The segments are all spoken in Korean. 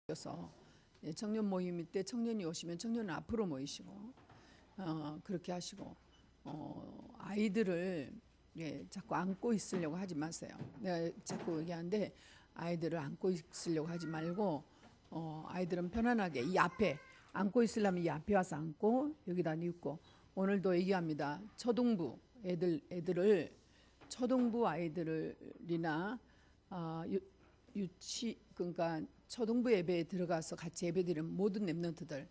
그래서 청년 모임 때 청년이 오시면 청년은 앞으로 모이시고 그렇게 하시고 아이들을 자꾸 안고 있으려고 하지 마세요. 내가 자꾸 얘기하는데 아이들을 안고 있으려고 하지 말고 아이들은 편안하게 이 앞에 안고 있으려면 이 앞에 와서 안고 여기다 눕고, 오늘도 얘기합니다. 초등부 애들을 초등부 아이들이나 유치 그러니까 초등부 예배에 들어가서 같이 예배드리는 모든 랩런트들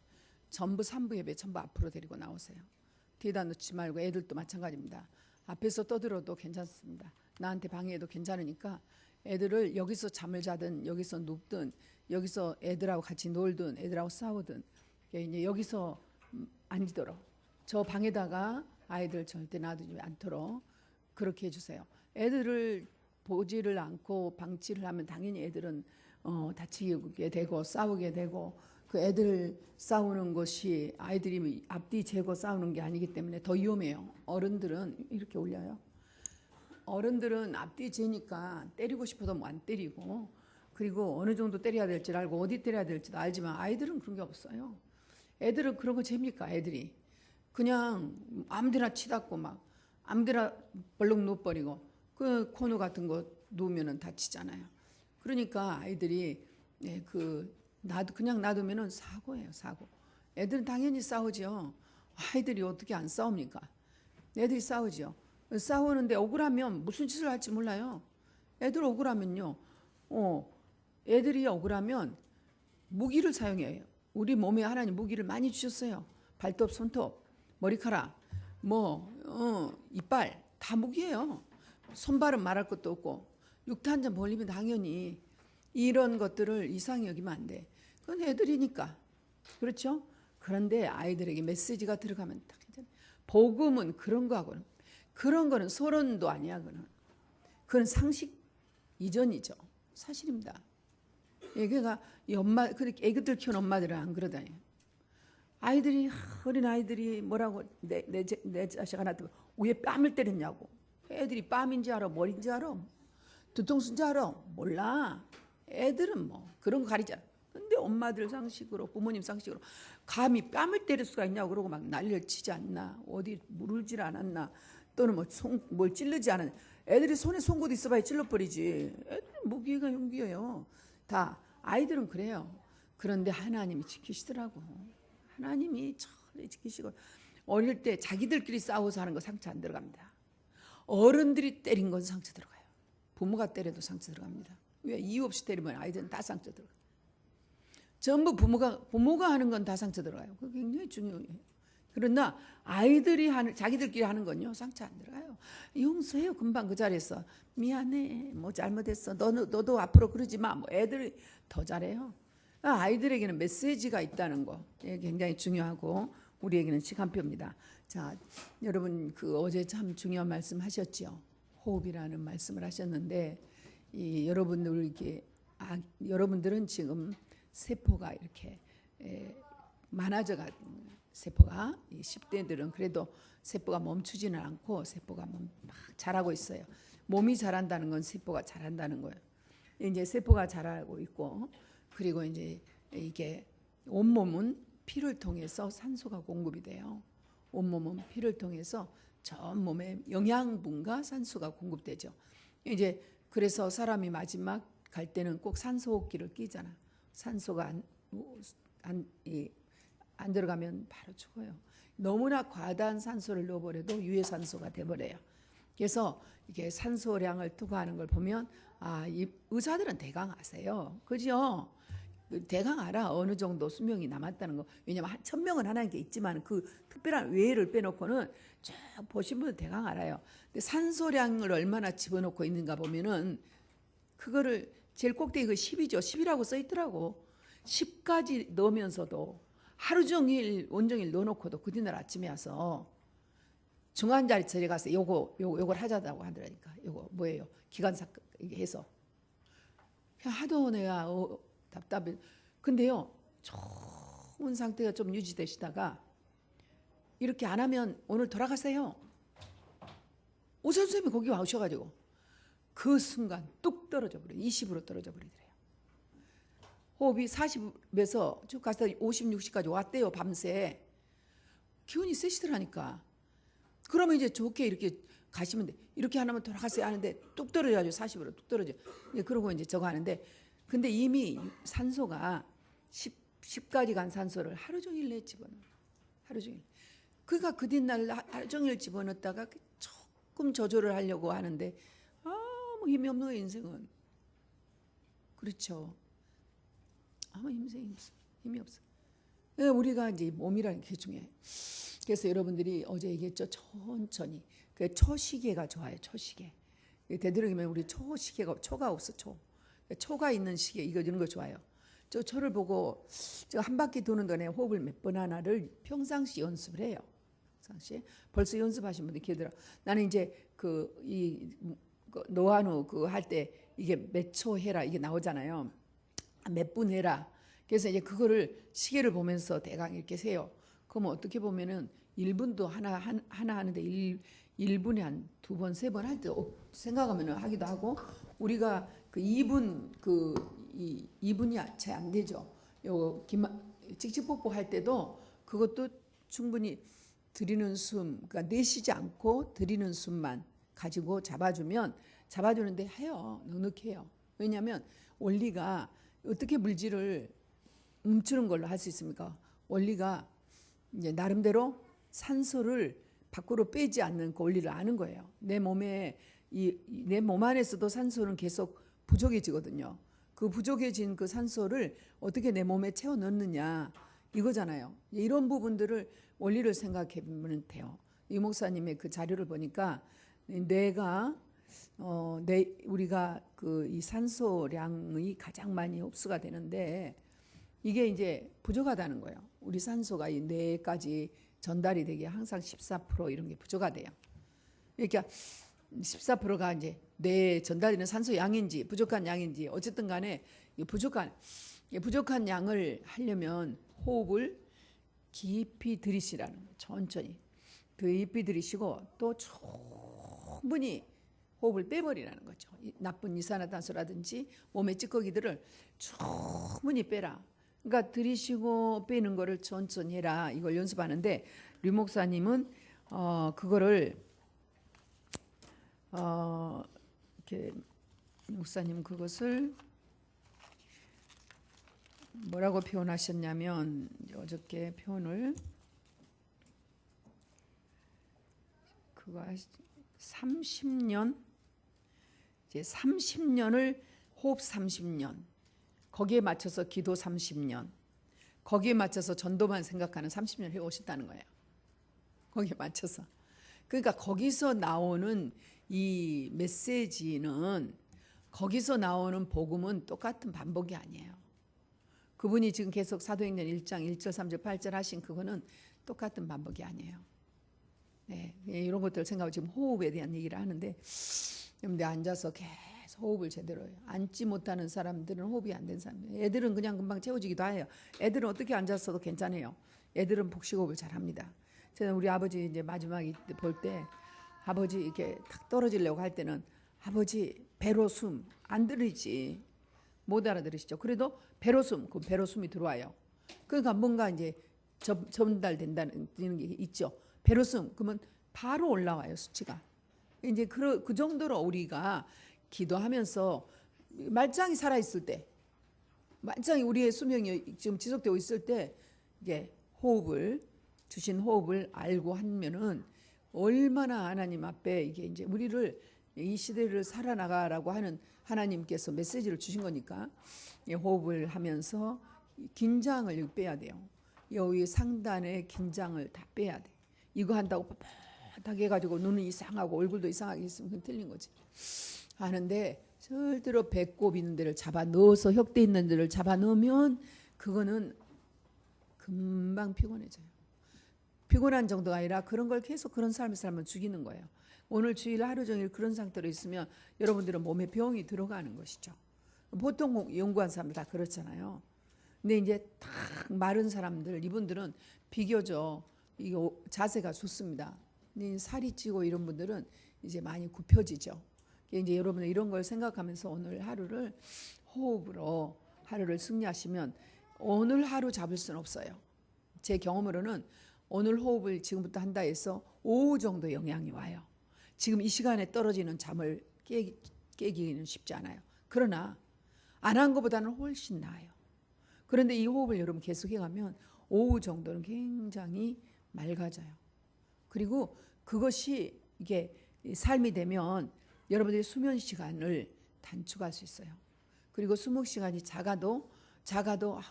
전부 산부 예배 전부 앞으로 데리고 나오세요. 뒤에다 놓지 말고 애들도 마찬가지입니다. 앞에서 떠들어도 괜찮습니다. 나한테 방해해도 괜찮으니까 애들을 여기서 잠을 자든 여기서 눕든 여기서 애들하고 같이 놀든 애들하고 싸우든 이제 여기서 앉도록, 저 방에다가 아이들 절대 놔두지 않도록 그렇게 해주세요. 애들을 보지를 않고 방치를 하면 당연히 애들은 다치게 되고 싸우게 되고, 그 애들 싸우는 것이 아이들이 앞뒤 재고 싸우는 게 아니기 때문에 더 위험해요. 어른들은 이렇게 올려요. 어른들은 앞뒤 재니까 때리고 싶어도 뭐 안 때리고, 그리고 어느 정도 때려야 될지 알고 어디 때려야 될지도 알지만 아이들은 그런 게 없어요. 애들은 그런 거 재밌까? 애들이 그냥 아무데나 치닫고 막 아무데나 벌렁 누워버리고 그 코너 같은 거 누우면은 다치잖아요. 그러니까 아이들이 그냥 놔두면은 사고예요, 사고. 애들은 당연히 싸우죠. 아이들이 어떻게 안 싸웁니까? 애들이 싸우죠. 싸우는데 억울하면 무슨 짓을 할지 몰라요. 애들 억울하면요, 애들이 억울하면 무기를 사용해요. 우리 몸에 하나님 무기를 많이 주셨어요. 발톱, 손톱, 머리카락, 이빨 다 무기예요. 손발은 말할 것도 없고 육타 한 점 벌리면 당연히 이런 것들을 이상히 여기면 안 돼. 그건 애들이니까. 그렇죠? 그런데 아이들에게 메시지가 들어가면 딱 괜찮아요. 복음은 그런 거하고는, 그런 거는 소론도 아니야. 그건 상식 이전이죠. 사실입니다. 그러니까 그렇게 애기들 키우는 엄마들은 안 그러다니. 아이들이, 어린 아이들이 뭐라고 내 자식 하나 왜 뺨을 때렸냐고. 애들이 뺨인지 알아, 머리인지 알아, 뒤통수인지 알아? 몰라. 애들은 뭐 그런 거 가리잖아. 근데 엄마들 상식으로, 부모님 상식으로 감히 뺨을 때릴 수가 있냐고 그러고 막 난리를 치지 않나, 어디 물을질 않았나, 또는 뭘 찔르지 않았나. 애들이 손에 송곳 있어봐야 찔러버리지. 애들은 무기가 용기예요. 다 아이들은 그래요. 그런데 하나님이 지키시더라고. 하나님이 철저히 지키시고, 어릴 때 자기들끼리 싸워서 하는 거 상처 안 들어갑니다. 어른들이 때린 건 상처 들어가요. 부모가 때려도 상처 들어갑니다. 왜? 이유 없이 때리면 아이들은 다 상처 들어가요. 전부 부모가 하는 건 다 상처 들어가요. 그거 굉장히 중요해요. 그러나 아이들이 자기들끼리 하는 건요, 상처 안 들어가요. 용서해요. 금방 그 자리에서 미안해, 뭐 잘못했어, 너도 앞으로 그러지 마. 뭐 애들이 더 잘해요. 아이들에게는 메시지가 있다는 거 굉장히 중요하고 우리에게는 시간표입니다. 자, 여러분 어제 참 중요한 말씀 하셨죠. 호흡이라는 말씀을 하셨는데, 여러분들은 지금 세포가 이렇게 많아져가, 세포가 10대들은 그래도 세포가 멈추지는 않고 세포가 막 자라고 있어요. 몸이 자란다는 건 세포가 자란다는 거예요. 이제 세포가 자라고 있고, 그리고 이제 이게 온몸은 피를 통해서 산소가 공급이 돼요. 온몸은 피를 통해서 전 몸에 영양분과 산소가 공급되죠. 이제 그래서 사람이 마지막 갈 때는 꼭 산소호흡기를 끼잖아. 산소가 안 들어가면 바로 죽어요. 너무나 과다한 산소를 넣어버려도 유해산소가 돼버려요. 그래서 이게 산소량을 투과하는 걸 보면 이 의사들은 대강 아세요. 그죠? 대강 알아. 어느 정도 수명이 남았다는 거. 왜냐면 1000명은 하나님께 있지만 그 특별한 외를 빼놓고는 쭉 보신 분들 대강 알아요. 근데 산소량을 얼마나 집어넣고 있는가 보면은 그거를 제일 꼭대기 그 10이죠. 10이라고 써 있더라고. 10까지 넣으면서도 하루 종일 온종일 넣어놓고도 그 뒤날 아침에 와서 중환자실에 가서 요걸 하자고 하더라니까. 요거 뭐예요? 기관사 해서. 하도 내가 답답해. 근데요, 좋은 상태가 좀 유지되시다가 이렇게 안 하면 오늘 돌아가세요. 의사 선생님이 거기 와오셔가지고 그 순간 뚝 떨어져 버려요. 20으로 떨어져 버리더래요. 호흡이 40에서 쭉 가서 50, 60까지 왔대요. 밤새. 기운이 세시더라니까. 그러면 이제 좋게 이렇게 가시면 돼. 이렇게 하나면 돌아가세요 하는데 뚝 떨어져가지고 40으로 뚝 떨어져. 그러고 이제 저거 하는데, 근데 이미 산소가 10까지 간 산소를 하루 종일 내 집어넣어. 하루 종일. 그러니까 그 뒷날 하루 종일 집어넣었다가 조금 조절을 하려고 하는데 아무 힘이 없는 거예요, 인생은. 그렇죠. 아무 힘이 없어. 우리가 이제 몸이라는 게 중요해. 그래서 여러분들이 어제 얘기했죠. 천천히. 그 초시계가 좋아요. 초시계. 되도록이면 우리 초가 없어. 초가 있는 시계 이런 거 좋아요. 저 초를 보고 저 한 바퀴 도는 동안에 호흡을 몇 번 하나를 평상시 연습을 해요. 평상시 벌써 연습하신 분들 기억들어. 나는 이제 노한우 할 때 이게 몇 초 해라 이게 나오잖아요. 몇 분 해라. 그래서 이제 그거를 시계를 보면서 대강 이렇게 세요. 그러면 어떻게 보면은 1분도 하나 하는데 1분에 한 2번, 3번 할 때 생각하면 하기도 하고, 우리가 그 2분, 2분이 잘 안 되죠. 직직폭포 할 때도 그것도 충분히 들이는 숨, 그러니까 내쉬지 않고 들이는 숨만 가지고 잡아주는데 해요. 넉넉해요. 왜냐하면 원리가 어떻게 물질을 멈추는 걸로 할 수 있습니까? 원리가 이제 나름대로 산소를 밖으로 빼지 않는 그 원리를 아는 거예요. 내 몸 안에서도 산소는 계속 부족해지거든요. 그 부족해진 그 산소를 어떻게 내 몸에 채워 넣느냐 이거잖아요. 이런 부분들을 원리를 생각해 보면 돼요. 이 목사님의 그 자료를 보니까 우리가 이 산소량이 가장 많이 흡수가 되는데 이게 이제 부족하다는 거예요. 우리 산소가 이 뇌까지 전달이 되게 항상 14% 이런 게 부족하대요. 그러니까 14%가 이제 뇌에 전달되는 산소 양인지 부족한 양인지 어쨌든 간에 부족한 양을 하려면 호흡을 깊이 들이쉬라는 거예요. 천천히 깊이 들이쉬고 또 충분히 호흡을 빼버리라는 거죠. 나쁜 이산화탄소라든지 몸의 찌꺼기들을 충분히 빼라. 그러니까 들이쉬고 빼는 거를 천천히 해라. 이걸 연습하는데 류 목사님은 그거를 이렇게 목사님 그것을 뭐라고 표현하셨냐면 어저께 표현을 그거 30년 이제 30년을 호흡 30년 거기에 맞춰서 기도 30년 거기에 맞춰서 전도만 생각하는 30년 해오셨다는 거예요. 거기에 맞춰서. 그러니까 거기서 나오는 이 메시지는 거기서 나오는 복음은 똑같은 반복이 아니에요. 그분이 지금 계속 사도행전 1장 1절 3절 8절 하신 그거는 똑같은 반복이 아니에요. 네, 이런 것들 생각하고 지금 호흡에 대한 얘기를 하는데 여러분들 앉아서 계속 호흡을 제대로 해요. 앉지 못하는 사람들은 호흡이 안 된 사람. 애들은 그냥 금방 채워지기도 해요. 애들은 어떻게 앉았어도 괜찮아요. 애들은 복식호흡을 잘합니다. 저는 우리 아버지 이제 마지막에 볼 때 아버지 이렇게 탁 떨어지려고 할 때는 아버지 배로 숨 안 들리지 못 알아들으시죠. 그래도 배로 숨이 들어와요. 그러니까 뭔가 이제 전달된다는 게 있죠. 배로 숨 그러면 바로 올라와요 수치가. 이제 그 정도로 우리가 기도하면서 말짱이 살아 있을 때, 말짱이 우리의 수명이 지금 지속되고 있을 때 이게 주신 호흡을 알고 하면은 얼마나 하나님 앞에 이게 이제 우리를 이 시대를 살아나가라고 하는 하나님께서 메시지를 주신 거니까 호흡을 하면서 긴장을 빼야 돼요. 여기 상단의 긴장을 다 빼야 돼. 이거 한다고 빡빡하게 해가지고 눈은 이상하고 얼굴도 이상하게 있으면 그건 틀린 거지. 하는데 절대로 배꼽 있는 데를 잡아 넣어서 혁대 있는 데를 잡아 넣으면 그거는 금방 피곤해져요. 피곤한 정도가 아니라 그런 걸 계속 그런 삶을 살면 죽이는 거예요. 오늘 주일 하루 종일 그런 상태로 있으면 여러분들은 몸에 병이 들어가는 것이죠. 보통 연구한 사람들 다 그렇잖아요. 근데 이제 딱 마른 사람들 이분들은 비교적 자세가 좋습니다. 근데 살이 찌고 이런 분들은 이제 많이 굽혀지죠. 이제 여러분은 이런 걸 생각하면서 오늘 하루를 호흡으로 하루를 승리하시면 오늘 하루 잡을 수는 없어요. 제 경험으로는 오늘 호흡을 지금부터 한다 해서 오후 정도 영향이 와요. 지금 이 시간에 떨어지는 잠을 깨기는 쉽지 않아요. 그러나 안 한 것보다는 훨씬 나아요. 그런데 이 호흡을 여러분 계속해가면 오후 정도는 굉장히 맑아져요. 그리고 그것이 이게 삶이 되면 여러분들이 수면 시간을 단축할 수 있어요. 그리고 수면 시간이 작아도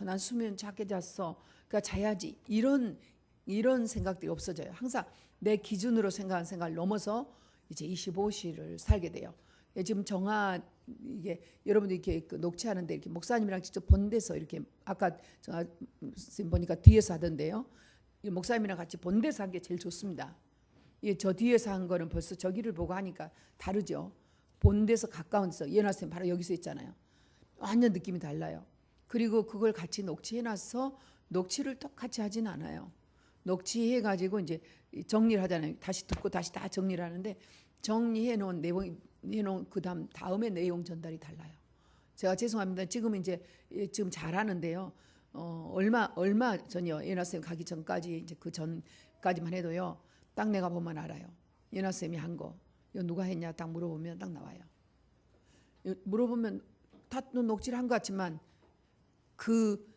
난 수면 작게 잤어. 그러니까 자야지. 이런 생각들이 없어져요. 항상 내 기준으로 생각한 생각을 넘어서 이제 25시를 살게 돼요. 지금 이게 여러분들 이렇게 녹취하는데 이렇게 목사님이랑 직접 본 데서 이렇게 아까 선생님 보니까 뒤에서 하던데요. 이 목사님이랑 같이 본 데서 한 게 제일 좋습니다. 저 뒤에서 한 거는 벌써 저기를 보고 하니까 다르죠. 본 데서 가까운 데서 예나 선생님 바로 여기서 있잖아요. 완전 느낌이 달라요. 그리고 그걸 같이 녹취해놔서 녹취를 똑같이 하진 않아요. 녹취해가지고 이제 정리를 하잖아요. 다시 듣고 다시 다 정리를 하는데 정리해놓은 내용 다음에 내용 전달이 달라요. 제가 죄송합니다. 지금 잘하는데요. 얼마 전이요. 예나 쌤 가기 전까지 이제 그 전까지만 해도요. 딱 내가 보면 알아요. 예나 쌤이 한 거. 이거 누가 했냐 딱 물어보면 딱 나와요. 물어보면 다 녹취를 한 것 같지만 그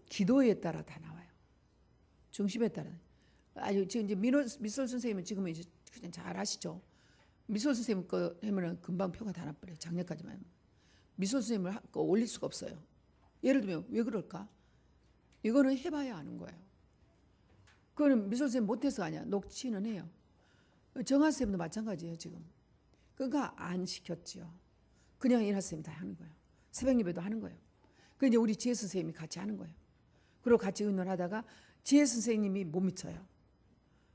기도에 따라 다 나와요. 중심에 따라. 지금 이제 미솔 선생님은 지금 이제 그냥 잘 아시죠. 미솔 선생님 거 하면은 금방 표가 다 나버려요. 작년까지만 하면. 미솔 선생님을 올릴 수가 없어요. 예를 들면 왜 그럴까? 이거는 해봐야 아는 거예요. 그거는 미솔 선생님 못해서 아니야. 녹취는 해요. 정한 쌤도 마찬가지예요 지금. 그러니까 안 시켰지요. 그냥 이나 쌤이 다 하는 거예요. 새벽 예배도 하는 거예요. 그 이제 우리 지혜 선생님이 같이 하는 거예요. 그리고 같이 의논하다가 지혜 선생님이 못 미쳐요.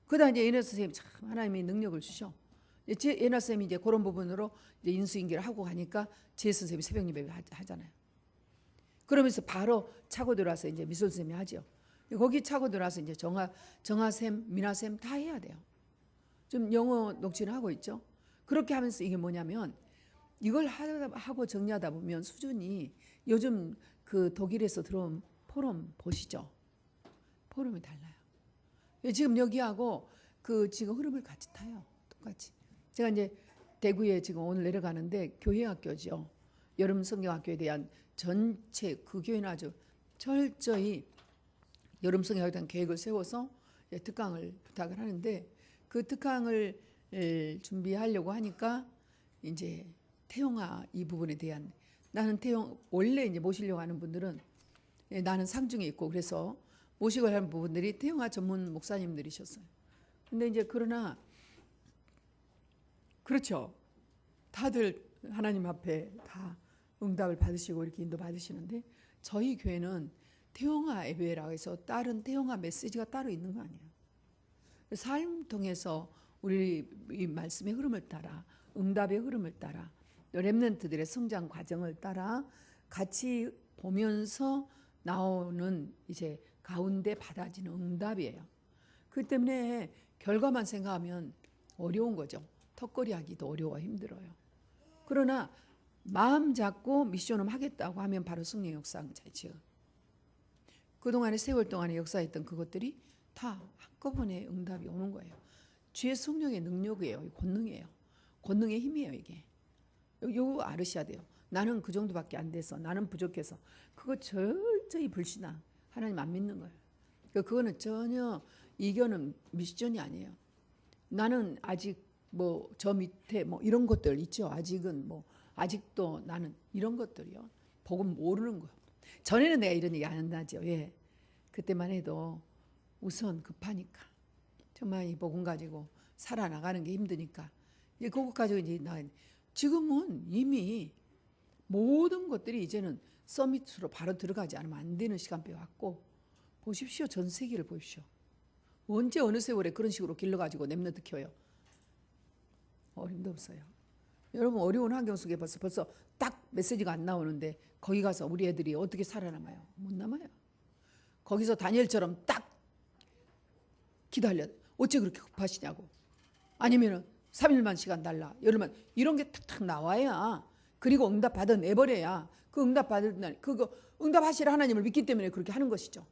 그다음 이제 예나 선생님 참 하나님이 능력을 주셔. 예나 쌤이 이제 그런 부분으로 이제 인수인계를 하고 가니까 지혜 선생님이 새벽 예배 하잖아요. 그러면서 바로 차고 들어와서 이제 미솔 선생님이 하죠. 거기 차고 들어와서 이제 정하쌤, 미나쌤 다 해야 돼요. 좀 영어 녹취를 하고 있죠. 그렇게 하면서 이게 뭐냐면 이걸 하고 정리하다 보면 수준이 요즘 그 독일에서 들어온 포럼 보시죠. 포럼이 달라요. 지금 여기하고 그 지금 흐름을 같이 타요. 똑같이. 제가 이제 대구에 지금 오늘 내려가는데 교회학교죠. 여름 성경학교에 대한 전체 그 교회는 아주 철저히 여름 성경학교에 대한 계획을 세워서 특강을 부탁을 하는데 그 특강을 준비하려고 하니까 이제 태영아 이 부분에 대한 나는 원래 이제 모시려고 하는 분들은 나는 상중에 있고 그래서 모시고 하는 부분들이 태영아 전문 목사님들이셨어요. 근데 이제 그러나 그렇죠. 다들 하나님 앞에 다 응답을 받으시고 이렇게 인도 받으시는데 저희 교회는 태영아 예배라고 해서 다른 태영아 메시지가 따로 있는 거 아니에요. 삶 통해서 우리 이 말씀의 흐름을 따라 응답의 흐름을 따라 렘넌트들의 성장 과정을 따라 같이 보면서 나오는 이제 가운데 받아지는 응답이에요. 그 때문에 결과만 생각하면 어려운 거죠. 턱걸이 하기도 어려워 힘들어요. 그러나 마음 잡고 미션을 하겠다고 하면 바로 승리 역사장이죠. 그동안에 세월 동안에 역사했던 그것들이 다 한꺼번에 응답이 오는 거예요. 주의 성령의 능력이에요. 권능이에요. 권능의 힘이에요 이게. 이거 알으셔야 돼요. 나는 그 정도밖에 안 돼서 나는 부족해서 그거 철저히 불신앙. 하나님 안 믿는 거예요. 그거는 전혀 이겨는 미션이 아니에요. 나는 아직 뭐 저 밑에 뭐 이런 것들 있죠. 아직도 나는 이런 것들이요. 복음 모르는 거. 전에는 내가 이런 얘기 안 하죠. 예. 그때만 해도 우선 급하니까 정말 이 복음 가지고 살아나가는 게 힘드니까 이제 그것 가지고 이제 지금은 이미 모든 것들이 이제는 서밋으로 바로 들어가지 않으면 안 되는 시간표에 왔고 보십시오. 전 세계를 보십시오. 언제 어느 세월에 그런 식으로 길러가지고 렘넌트 켜요. 어림도 없어요. 여러분 어려운 환경 속에 벌써 딱 메시지가 안 나오는데 거기 가서 우리 애들이 어떻게 살아남아요? 못 남아요. 거기서 다니엘처럼 딱 기다려. 어째 그렇게 급하시냐고. 아니면은 3일만 시간 달라. 열흘만 이런 게 탁탁 나와야 그리고 응답 받아내버려야 그 응답 받을 날 그거 응답하실 하나님을 믿기 때문에 그렇게 하는 것이죠.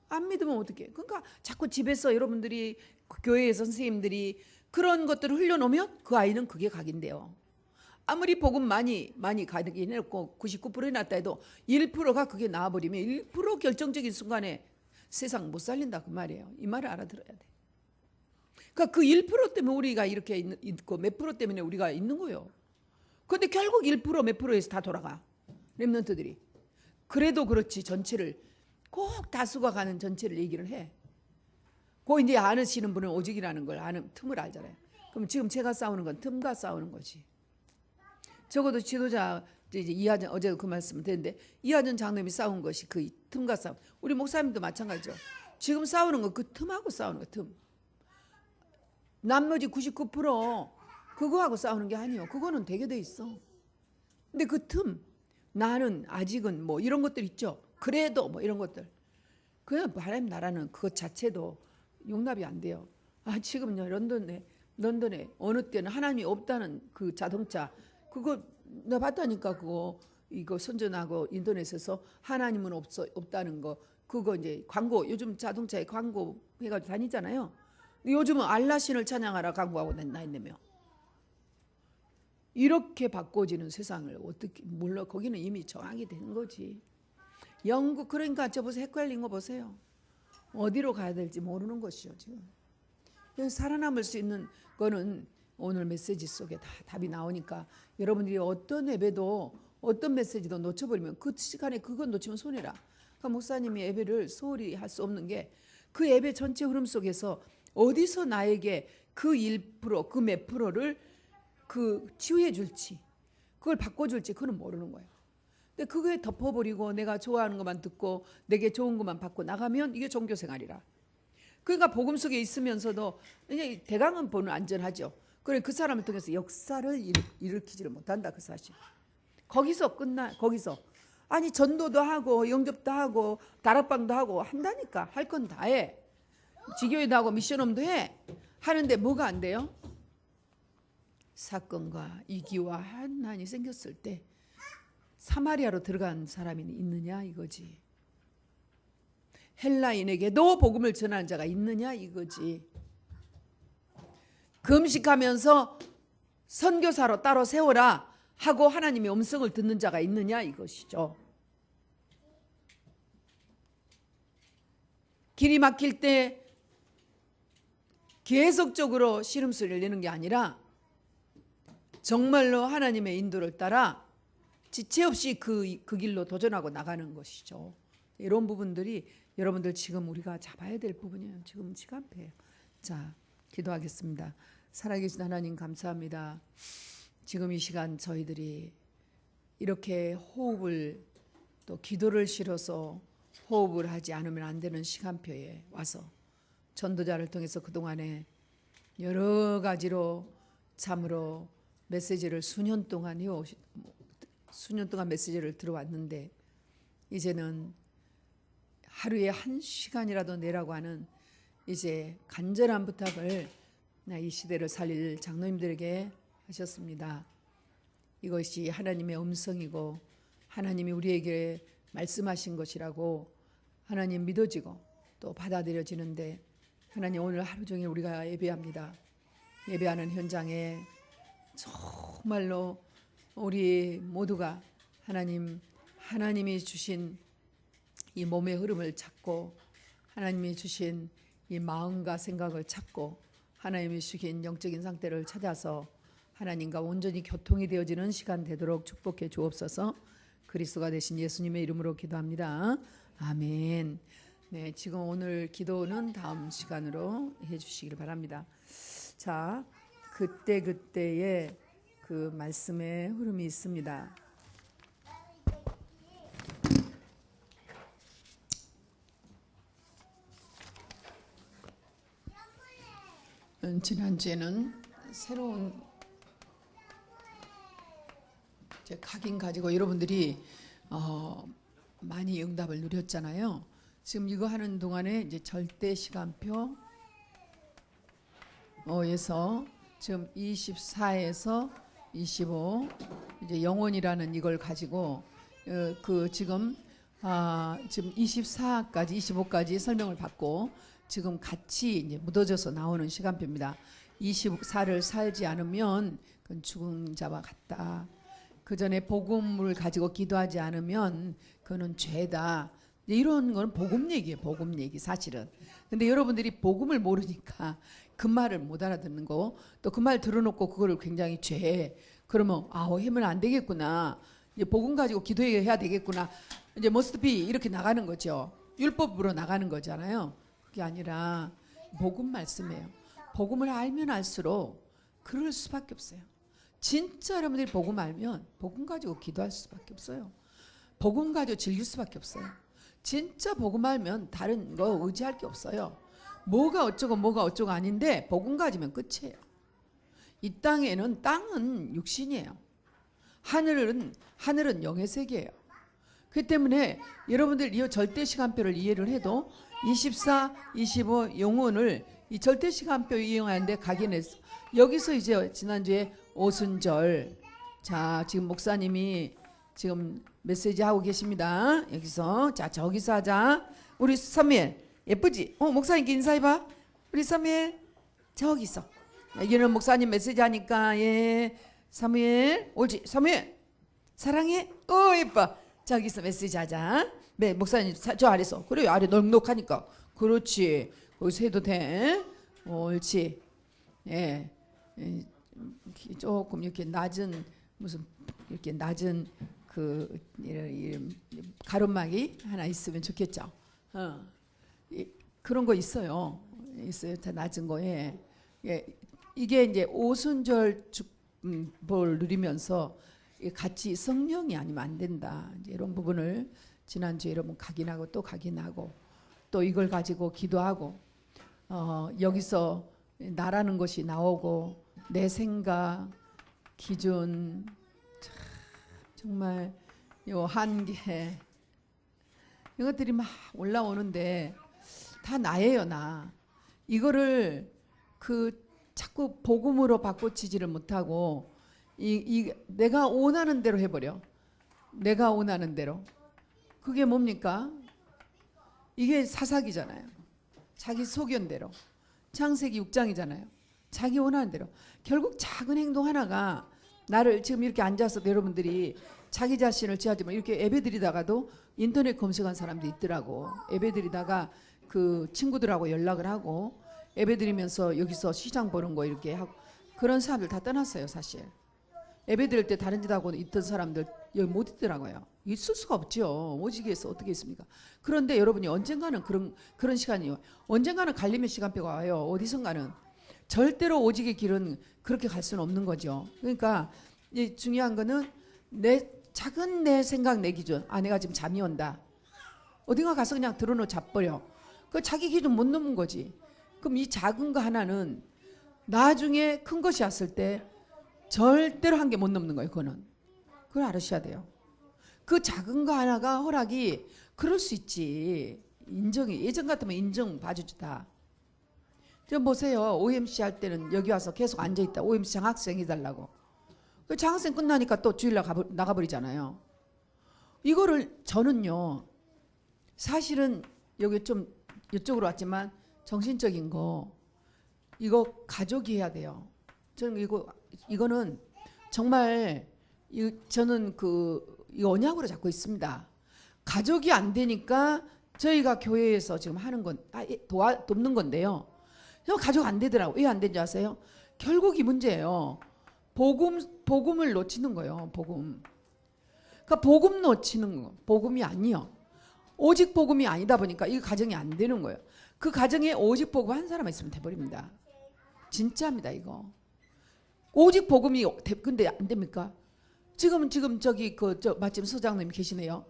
안 믿으면 어떡해. 그러니까 자꾸 집에서 여러분들이 교회의 선생님들이 그런 것들을 흘려놓으면 그 아이는 그게 각인데요. 아무리 복음 많이 가득 해놓고 99% 해놨다 해도 1%가 그게 나와버리면 1% 결정적인 순간에 세상 못 살린다 그 말이에요. 이 말을 알아들어야 돼. 그러니까 그 1% 때문에 우리가 이렇게 있고 몇 프로 때문에 우리가 있는 거예요. 그런데 결국 1% 몇 프로에서 다 돌아가. 렘넌트들이. 그래도 그렇지 전체를 꼭 다수가 가는 전체를 얘기를 해. 그 이제 아시는 분은 오직이라는 걸 아는 틈을 알잖아요. 그럼 지금 제가 싸우는 건 틈과 싸우는 거지. 적어도 지도자 이제 이하전 어제도 그 말씀을 드렸는데 이하전 장로님이 싸운 것이 그 틈과 싸움. 우리 목사님도 마찬가지죠. 지금 싸우는 건 그 틈하고 싸우는 거 틈. 나머지 99% 그거하고 싸우는 게 아니에요. 그거는 되게 돼 있어. 근데 그 틈, 나는 아직은 뭐 이런 것들 있죠. 그래도 뭐 이런 것들. 그냥 하나님 나라는 그것 자체도 용납이 안 돼요. 아 지금요 런던에 어느 때는 하나님이 없다는 그 자동차 그거 나 봤다니까 그거 이거 선전하고 인터넷에서 하나님은 없다는 거 그거 이제 광고 요즘 자동차에 광고 해가지고 다니잖아요. 요즘은 알라신을 찬양하라 광고하고 다닌다며. 이렇게 바꿔지는 세상을 어떻게 몰라. 거기는 이미 정하게 된 거지. 영국 그러니까 저 보세요. 헷갈린 거 보세요. 어디로 가야 될지 모르는 것이죠 지금. 살아남을 수 있는 거는 오늘 메시지 속에 다 답이 나오니까 여러분들이 어떤 예배도 어떤 메시지도 놓쳐버리면 그 시간에 그건 놓치면 손해라. 그러니까 목사님이 예배를 소홀히 할 수 없는 게 그 예배 전체 흐름 속에서 어디서 나에게 그 1%, 그 몇 프로를 그 치유해 줄지 그걸 바꿔줄지 그건 모르는 거예요. 근데 그거에 덮어버리고 내가 좋아하는 것만 듣고 내게 좋은 것만 받고 나가면 이게 종교생활이라. 그러니까 복음 속에 있으면서도 대강은 보는 안전하죠. 그래 그 사람을 통해서 역사를 일으키지를 못한다 그 사실. 거기서 끝나. 거기서 아니 전도도 하고 영접도 하고 다락방도 하고 한다니까. 할 건 다 해. 지교회도 하고 미션홈도 해. 하는데 뭐가 안 돼요? 사건과 위기와 한난이 생겼을 때 사마리아로 들어간 사람이 있느냐 이거지. 헬라인에게도 복음을 전하는 자가 있느냐 이거지. 금식하면서 선교사로 따로 세워라 하고 하나님의 음성을 듣는 자가 있느냐 이것이죠. 길이 막힐 때 계속적으로 시름소리를 내는 게 아니라 정말로 하나님의 인도를 따라 지체 없이 그 길로 도전하고 나가는 것이죠. 이런 부분들이 여러분들 지금 우리가 잡아야 될 부분이에요. 지금 시간표예요. 자, 기도하겠습니다. 살아계신 하나님 감사합니다. 지금 이 시간 저희들이 이렇게 호흡을 또 기도를 실어서 호흡을 하지 않으면 안 되는 시간표에 와서 전도자를 통해서 그동안에 여러 가지로 참으로 메시지를 수년 동안 메시지를 들어왔는데 이제는 하루에 1시간이라도 내라고 하는 이제 간절한 부탁을 이 시대를 살릴 장로님들에게 하셨습니다. 이것이 하나님의 음성이고 하나님이 우리에게 말씀하신 것이라고 하나님 믿어지고 또 받아들여지는데 하나님 오늘 하루 종일 우리가 예배합니다. 예배하는 현장에 정말로 우리 모두가 하나님이 주신 이 몸의 흐름을 찾고 하나님이 주신 이 마음과 생각을 찾고 하나님이 주신 영적인 상태를 찾아서 하나님과 온전히 교통이 되어지는 시간 되도록 축복해 주옵소서. 그리스도가 되신 예수님의 이름으로 기도합니다. 아멘. 네, 지금 오늘 기도는 다음 시간으로 해주시길 바랍니다. 자, 그때의 그 말씀의 흐름이 있습니다. 지난주에는 새로운 각인 가지고 여러분들이 많이 응답을 누렸잖아요. 지금 이거 하는 동안에 이제 절대 시간표에서 지금 24에서 25 이제 영혼이라는 이걸 가지고 그 지금 지금 24까지 25까지 설명을 받고 지금 같이 이제 묻어져서 나오는 시간표입니다. 24를 살지 않으면 그건 죽은 자와 같다. 그 전에 복음을 가지고 기도하지 않으면 그거는 죄다. 이런 건 복음 얘기예요. 복음 얘기 사실은. 근데 여러분들이 복음을 모르니까 그 말을 못 알아듣는 거, 또 그 말 들어놓고 그거를 굉장히 죄. 그러면 하면 안 되겠구나. 이제 복음 가지고 기도해야 되겠구나. 이제 must be 이렇게 나가는 거죠. 율법으로 나가는 거잖아요. 그게 아니라 복음 말씀이에요. 복음을 알면 알수록 그럴 수밖에 없어요. 진짜 여러분들이 복음 알면 복음 가지고 기도할 수밖에 없어요. 복음 가지고 즐길 수밖에 없어요. 진짜 복음 알면 다른 거 의지할 게 없어요. 뭐가 어쩌고 아닌데 복음 가지면 끝이에요. 이 땅에는 땅은 육신이에요. 하늘은 영의 세계예요. 그렇기 때문에 여러분들 이 절대 시간표를 이해를 해도 24, 25 영혼을 이 절대 시간표 이용하는데 각인해서 여기서 이제 지난주에 오순절, 자 지금 목사님이 지금 메시지 하고 계십니다. 여기서 자 저기서 하자. 우리 사무엘 예쁘지? 목사님께 인사해봐. 우리 사무엘 저기 있어. 여기는 목사님 메시지 하니까 예 사무엘 옳지. 사무엘 사랑해. 예뻐. 저기서 메시지 하자. 네 목사님 저 아래서. 그래 아래 넉넉하니까. 그렇지. 거기서 해도 돼. 옳지. 예. 조금 이렇게 낮은 무슨 이렇게 낮은 그 가로막이 하나 있으면 좋겠죠. 그런 거 있어요. 다 낮은 거에. 예. 이게 이제 오순절 축복을 누리면서 같이 성령이 아니면 안 된다. 이제 이런 부분을 지난주에 여러분 각인하고 또 각인하고 또 이걸 가지고 기도하고 여기서 나라는 것이 나오고 내 생각 기준 정말 요 한계 이것들이 막 올라오는데 다 나예요. 나 이거를 자꾸 복음으로 바꿔치지를 못하고 내가 원하는 대로 해버려. 내가 원하는 대로. 그게 뭡니까? 이게 사사기잖아요. 자기 소견대로. 창세기 6장이잖아요. 자기 원하는 대로. 결국 작은 행동 하나가 나를 지금 이렇게 앉아서 여러분들이 자기 자신을 제하지만 이렇게 예배드리다가도 인터넷 검색한 사람도 있더라고. 예배드리다가 그 친구들하고 연락을 하고 예배드리면서 여기서 시장 보는 거 이렇게 하고 그런 사람들 다 떠났어요. 사실 예배드릴 때 다른 짓 하고 있던 사람들 여기 못 있더라고요. 있을 수가 없죠. 오직에서 어떻게 있습니까? 그런데 여러분이 언젠가는 그런 시간이요. 언젠가는 갈림의 시간표가 와요. 어디선가는. 절대로 오직의 길은 그렇게 갈 수는 없는 거죠. 그러니까 중요한 거는 작은 내 생각 내 기준. 내가 지금 잠이 온다. 어딘가 가서 그냥 들어놓고 자버려. 그 자기 기준 못 넘은 거지. 그럼 이 작은 거 하나는 나중에 큰 것이 왔을 때 절대로 한 개 못 넘는 거예요. 그거는. 그걸 알으셔야 돼요. 그 작은 거 하나가 허락이 그럴 수 있지. 인정이 예전 같으면 인정 봐주다. 좀 보세요. OMC 할 때는 여기 와서 계속 앉아있다. OMC 장학생 해달라고. 그 장학생 끝나니까 또 주일날 나가버리잖아요. 이거를 저는요. 사실은 여기 좀 이쪽으로 왔지만 정신적인 거 이거 가족이 해야 돼요. 저는 이거는 정말 저는 이 언약으로 잡고 있습니다. 가족이 안 되니까 저희가 교회에서 지금 하는 건 돕는 건데요. 가족 안 되더라고. 왜 안 된지 아세요? 결국 이 문제예요. 복음을 놓치는 거예요. 복음. 그러니까 복음 놓치는 거. 복음이 아니요. 오직 복음이 아니다 보니까 이 가정이 안 되는 거예요. 그 가정에 오직 복음 한 사람 있으면 돼버립니다. 진짜입니다 이거. 오직 복음이 근데 안 됩니까? 지금 저기 마침 서장님 계시네요.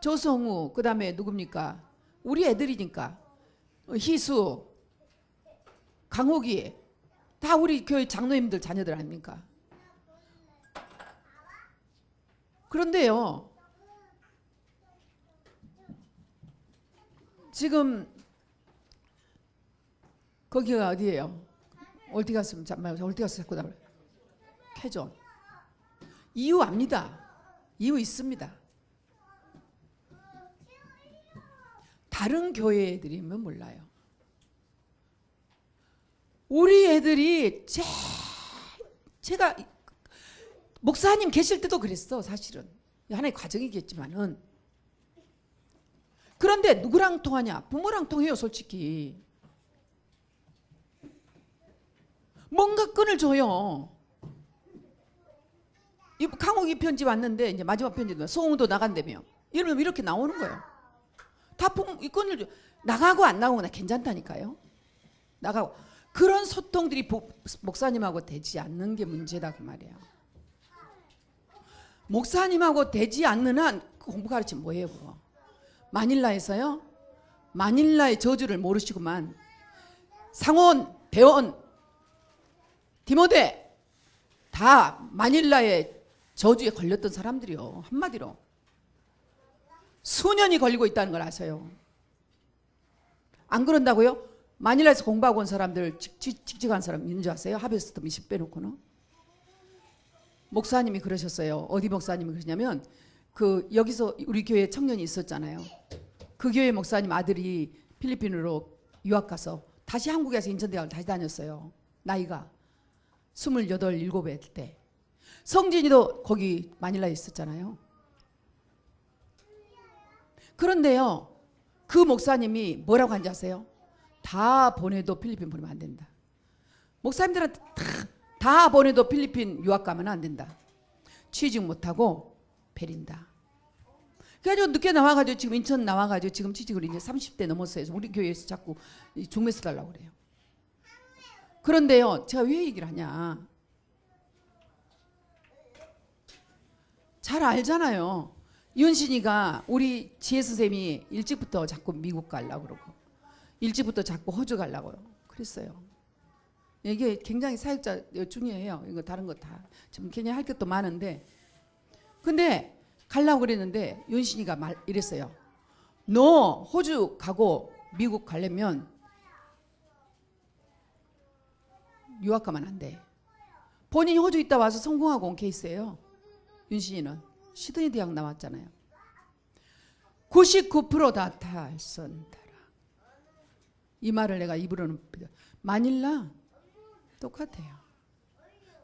조성우 그다음에 누굽니까? 우리 애들이니까 희수, 강옥이 다 우리 교회 장로님들 자녀들 아닙니까? 그런데요. 지금 거기가 어디예요? 어디 갔으면 어디 가서 자꾸 나와요? 캐존. 이유 압니다. 이유 있습니다. 다른 교회 애들이면 몰라요. 우리 애들이 제가 목사님 계실 때도 그랬어. 사실은 하나의 과정이겠지만은. 그런데 누구랑 통하냐? 부모랑 통해요. 솔직히 뭔가 끈을 줘요. 강욱이 편지 왔는데 이제 마지막 편지도 소음도 나간다며. 이러면 이렇게 나오는 거예요. 다 이 끈을 줘. 나가고 안 나가고 나 괜찮다니까요. 나가고. 그런 소통들이 목사님하고 되지 않는 게 문제다 그 말이야. 목사님하고 되지 않는 한 공부 가르치면 뭐예요 그거. 마닐라에서요. 마닐라의 저주를 모르시구만. 상온, 대원, 디모데 다 마닐라의 저주에 걸렸던 사람들이요. 한마디로 수년이 걸리고 있다는 걸 아세요. 안 그런다고요? 마닐라에서 공부하고 온 사람들 직직한 사람 있는 줄 아세요? 하베스트 미신 빼놓고는. 목사님이 그러셨어요. 어디 목사님이 그러냐면 여기서 우리 교회 청년이 있었잖아요. 그 교회 목사님 아들이 필리핀으로 유학 가서 다시 한국에서 인천대학을 다시 다녔어요. 나이가 28, 7일 때. 성진이도 거기 마닐라에 있었잖아요. 그런데요. 그 목사님이 뭐라고 한지 아세요? 다 보내도 필리핀 보내면 안 된다. 목사님들한테 다 보내도 필리핀 유학 가면 안 된다. 취직 못하고 베린다. 그래가지고 늦게 나와가지고 지금 인천 나와가지고 지금 취직을 이제 30대 넘었어요. 우리 교회에서 자꾸 중매 써달라고 그래요. 그런데요. 제가 왜 얘기를 하냐. 잘 알잖아요. 윤신이가 우리 지혜 선생님이 일찍부터 자꾸 미국 가려고 그러고 일찍부터 자꾸 호주 가려고 그랬어요. 이게 굉장히 사역자 중요해요. 이거 다른 거 다 지금 굉장히 할 것도 많은데 근데 가려고 그랬는데 윤신이가 이랬어요. 너 호주 가고 미국 가려면 유학 가면 안 돼. 본인이 호주 있다 와서 성공하고 온 케이스예요. 윤신이는 시드니 대학 나왔잖아요. 99% 다 탈선타라. 이 말을 내가 입으로는 마닐라 똑같아요.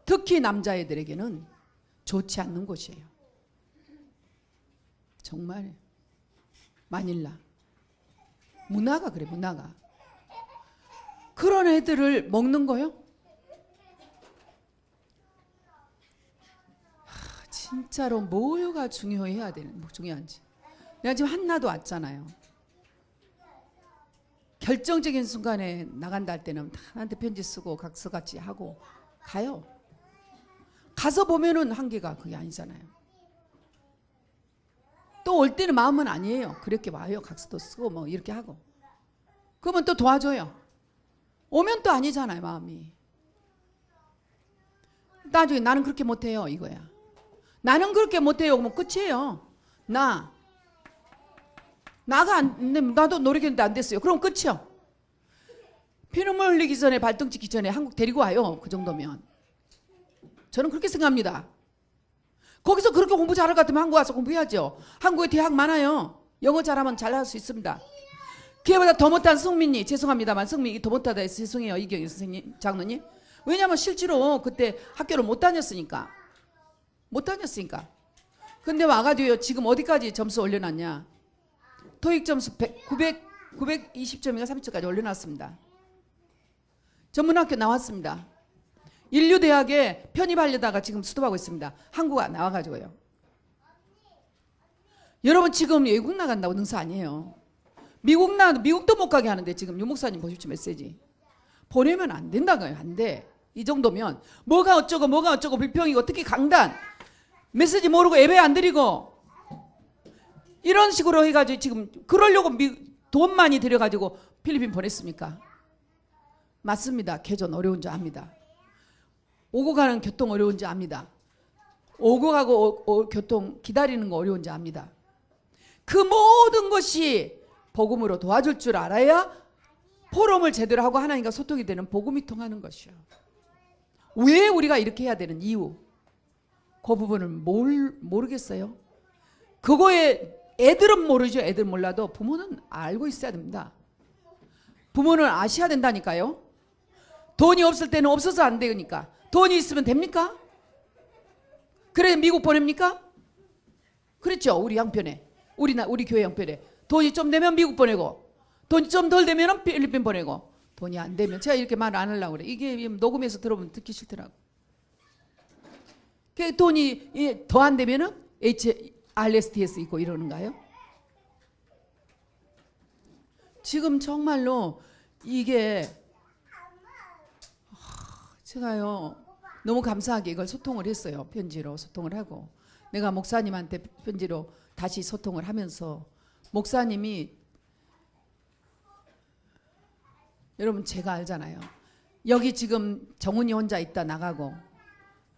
특히 남자애들에게는 좋지 않는 곳이에요. 정말 마닐라 문화가 그래. 문화가 그런 애들을 먹는 거요? 진짜로 뭐가 중요해야 되는 중요한지. 내가 지금 한나도 왔잖아요. 결정적인 순간에 나간다 할 때는 나한테 편지 쓰고 각서같이 하고 가요. 가서 보면은 한계가 그게 아니잖아요. 또 올 때는 마음은 아니에요. 그렇게 와요. 각서도 쓰고 뭐 이렇게 하고. 그러면 또 도와줘요. 오면 또 아니잖아요. 마음이. 나중에 나는 그렇게 못해요. 이거야. 나는 그렇게 못해요. 그러면 끝이에요. 나가 나도 노력했는데 안 됐어요. 그럼 끝이요. 피눈물 흘리기 전에 발등 찍기 전에 한국 데리고 와요. 그 정도면. 저는 그렇게 생각합니다. 거기서 그렇게 공부 잘할 것 같으면 한국 와서 공부해야죠. 한국에 대학 많아요. 영어 잘하면 잘할 수 있습니다. 걔보다 더 못한 성민이 죄송합니다만 성민이 더 못하다 해서 죄송해요. 이경희 선생님 장로님. 왜냐하면 실제로 그때 학교를 못 다녔으니까. 근데 와가지고요. 지금 어디까지 점수 올려놨냐. 토익 점수 920점인가 30점까지 올려놨습니다. 전문학교 나왔습니다. 인류대학에 편입하려다가 지금 수습하고 있습니다. 한국에 나와가지고요. 여러분 지금 외국 나간다고 능사 아니에요. 미국도 못 가게 하는데 지금 유 목사님 보십시오. 메시지. 보내면 안 된다고요. 안 돼. 이 정도면 뭐가 어쩌고 불평이고 특히 강단 메시지 모르고 예배 안 드리고 이런 식으로 해가지고 지금 그러려고 돈 많이 들여가지고 필리핀 보냈습니까? 맞습니다. 개전 어려운 줄 압니다. 오고 가는 교통 어려운 줄 압니다. 오고 가고 교통 기다리는 거 어려운 줄 압니다. 그 모든 것이 복음으로 도와줄 줄 알아야 포럼을 제대로 하고 하나님과 소통이 되는 복음이 통하는 것이요. 왜 우리가 이렇게 해야 되는 이유 그 부분을 모르겠어요. 그거에 애들은 모르죠. 애들 몰라도 부모는 알고 있어야 됩니다. 부모는 아셔야 된다니까요. 돈이 없을 때는 없어서 안 되니까. 돈이 있으면 됩니까? 그래 미국 보냅니까? 그랬죠. 우리 양편에. 우리 교회 양편에. 돈이 좀 되면 미국 보내고, 돈이 좀 덜 되면 필리핀 보내고, 돈이 안 되면, 제가 이렇게 말 안 하려고 그래. 이게 녹음해서 들어보면 듣기 싫더라고. 돈이 더 안 되면은 RSTS 있고 이러는가요? 지금 정말로 이게 제가요 너무 감사하게 이걸 소통을 했어요. 편지로 소통을 하고, 내가 목사님한테 편지로 다시 소통을 하면서, 목사님이, 여러분 제가 알잖아요. 여기 지금 정훈이 혼자 있다 나가고,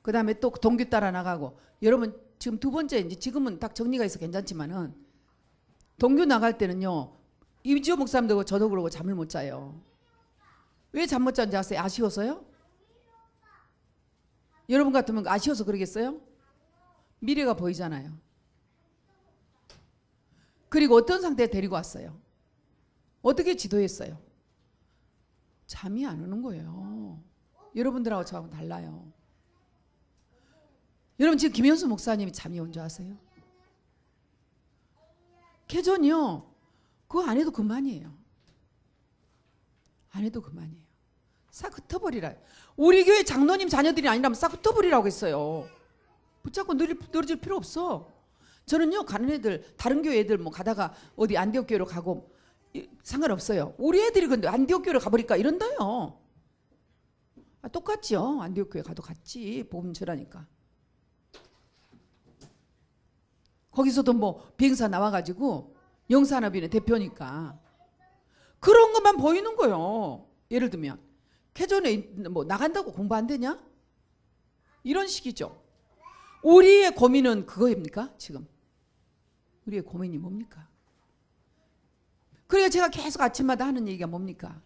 그 다음에 또 동규 따라 나가고, 여러분 지금 두 번째, 이제 지금은 딱 정리가 있어 괜찮지만은, 동규 나갈 때는요 이지호 목사님도 저도 그러고 잠을 못 자요. 왜 잠 못 자는지 아세요? 아쉬워서요? 여러분 같으면 아쉬워서 그러겠어요? 미래가 보이잖아요. 그리고 어떤 상태에 데리고 왔어요? 어떻게 지도했어요? 잠이 안 오는 거예요. 여러분들하고 저하고 달라요. 여러분 지금 김현수 목사님이 잠이 온 줄 아세요? 캐전이요. 그거 안 해도 그만이에요. 안 해도 그만이에요. 싹 흩어버리라. 우리 교회 장로님 자녀들이 아니라면 싹 흩어버리라고 했어요. 붙잡고 늘어질 필요 없어. 저는요 가는 애들, 다른 교회 애들 뭐 가다가 어디 안디옥 교회로 가고 상관없어요. 우리 애들이 근데 안디옥 교회로 가버릴까 이런다요. 똑같죠. 안디옥 교회 가도 같지. 복음 전하니까. 거기서도 뭐 비행사 나와가지고 영산업인의 대표니까 그런 것만 보이는 거예요. 예를 들면 캐전에 뭐 나간다고 공부 안 되냐? 이런 식이죠. 우리의 고민은 그거입니까? 지금 우리의 고민이 뭡니까? 그래서 제가 계속 아침마다 하는 얘기가 뭡니까?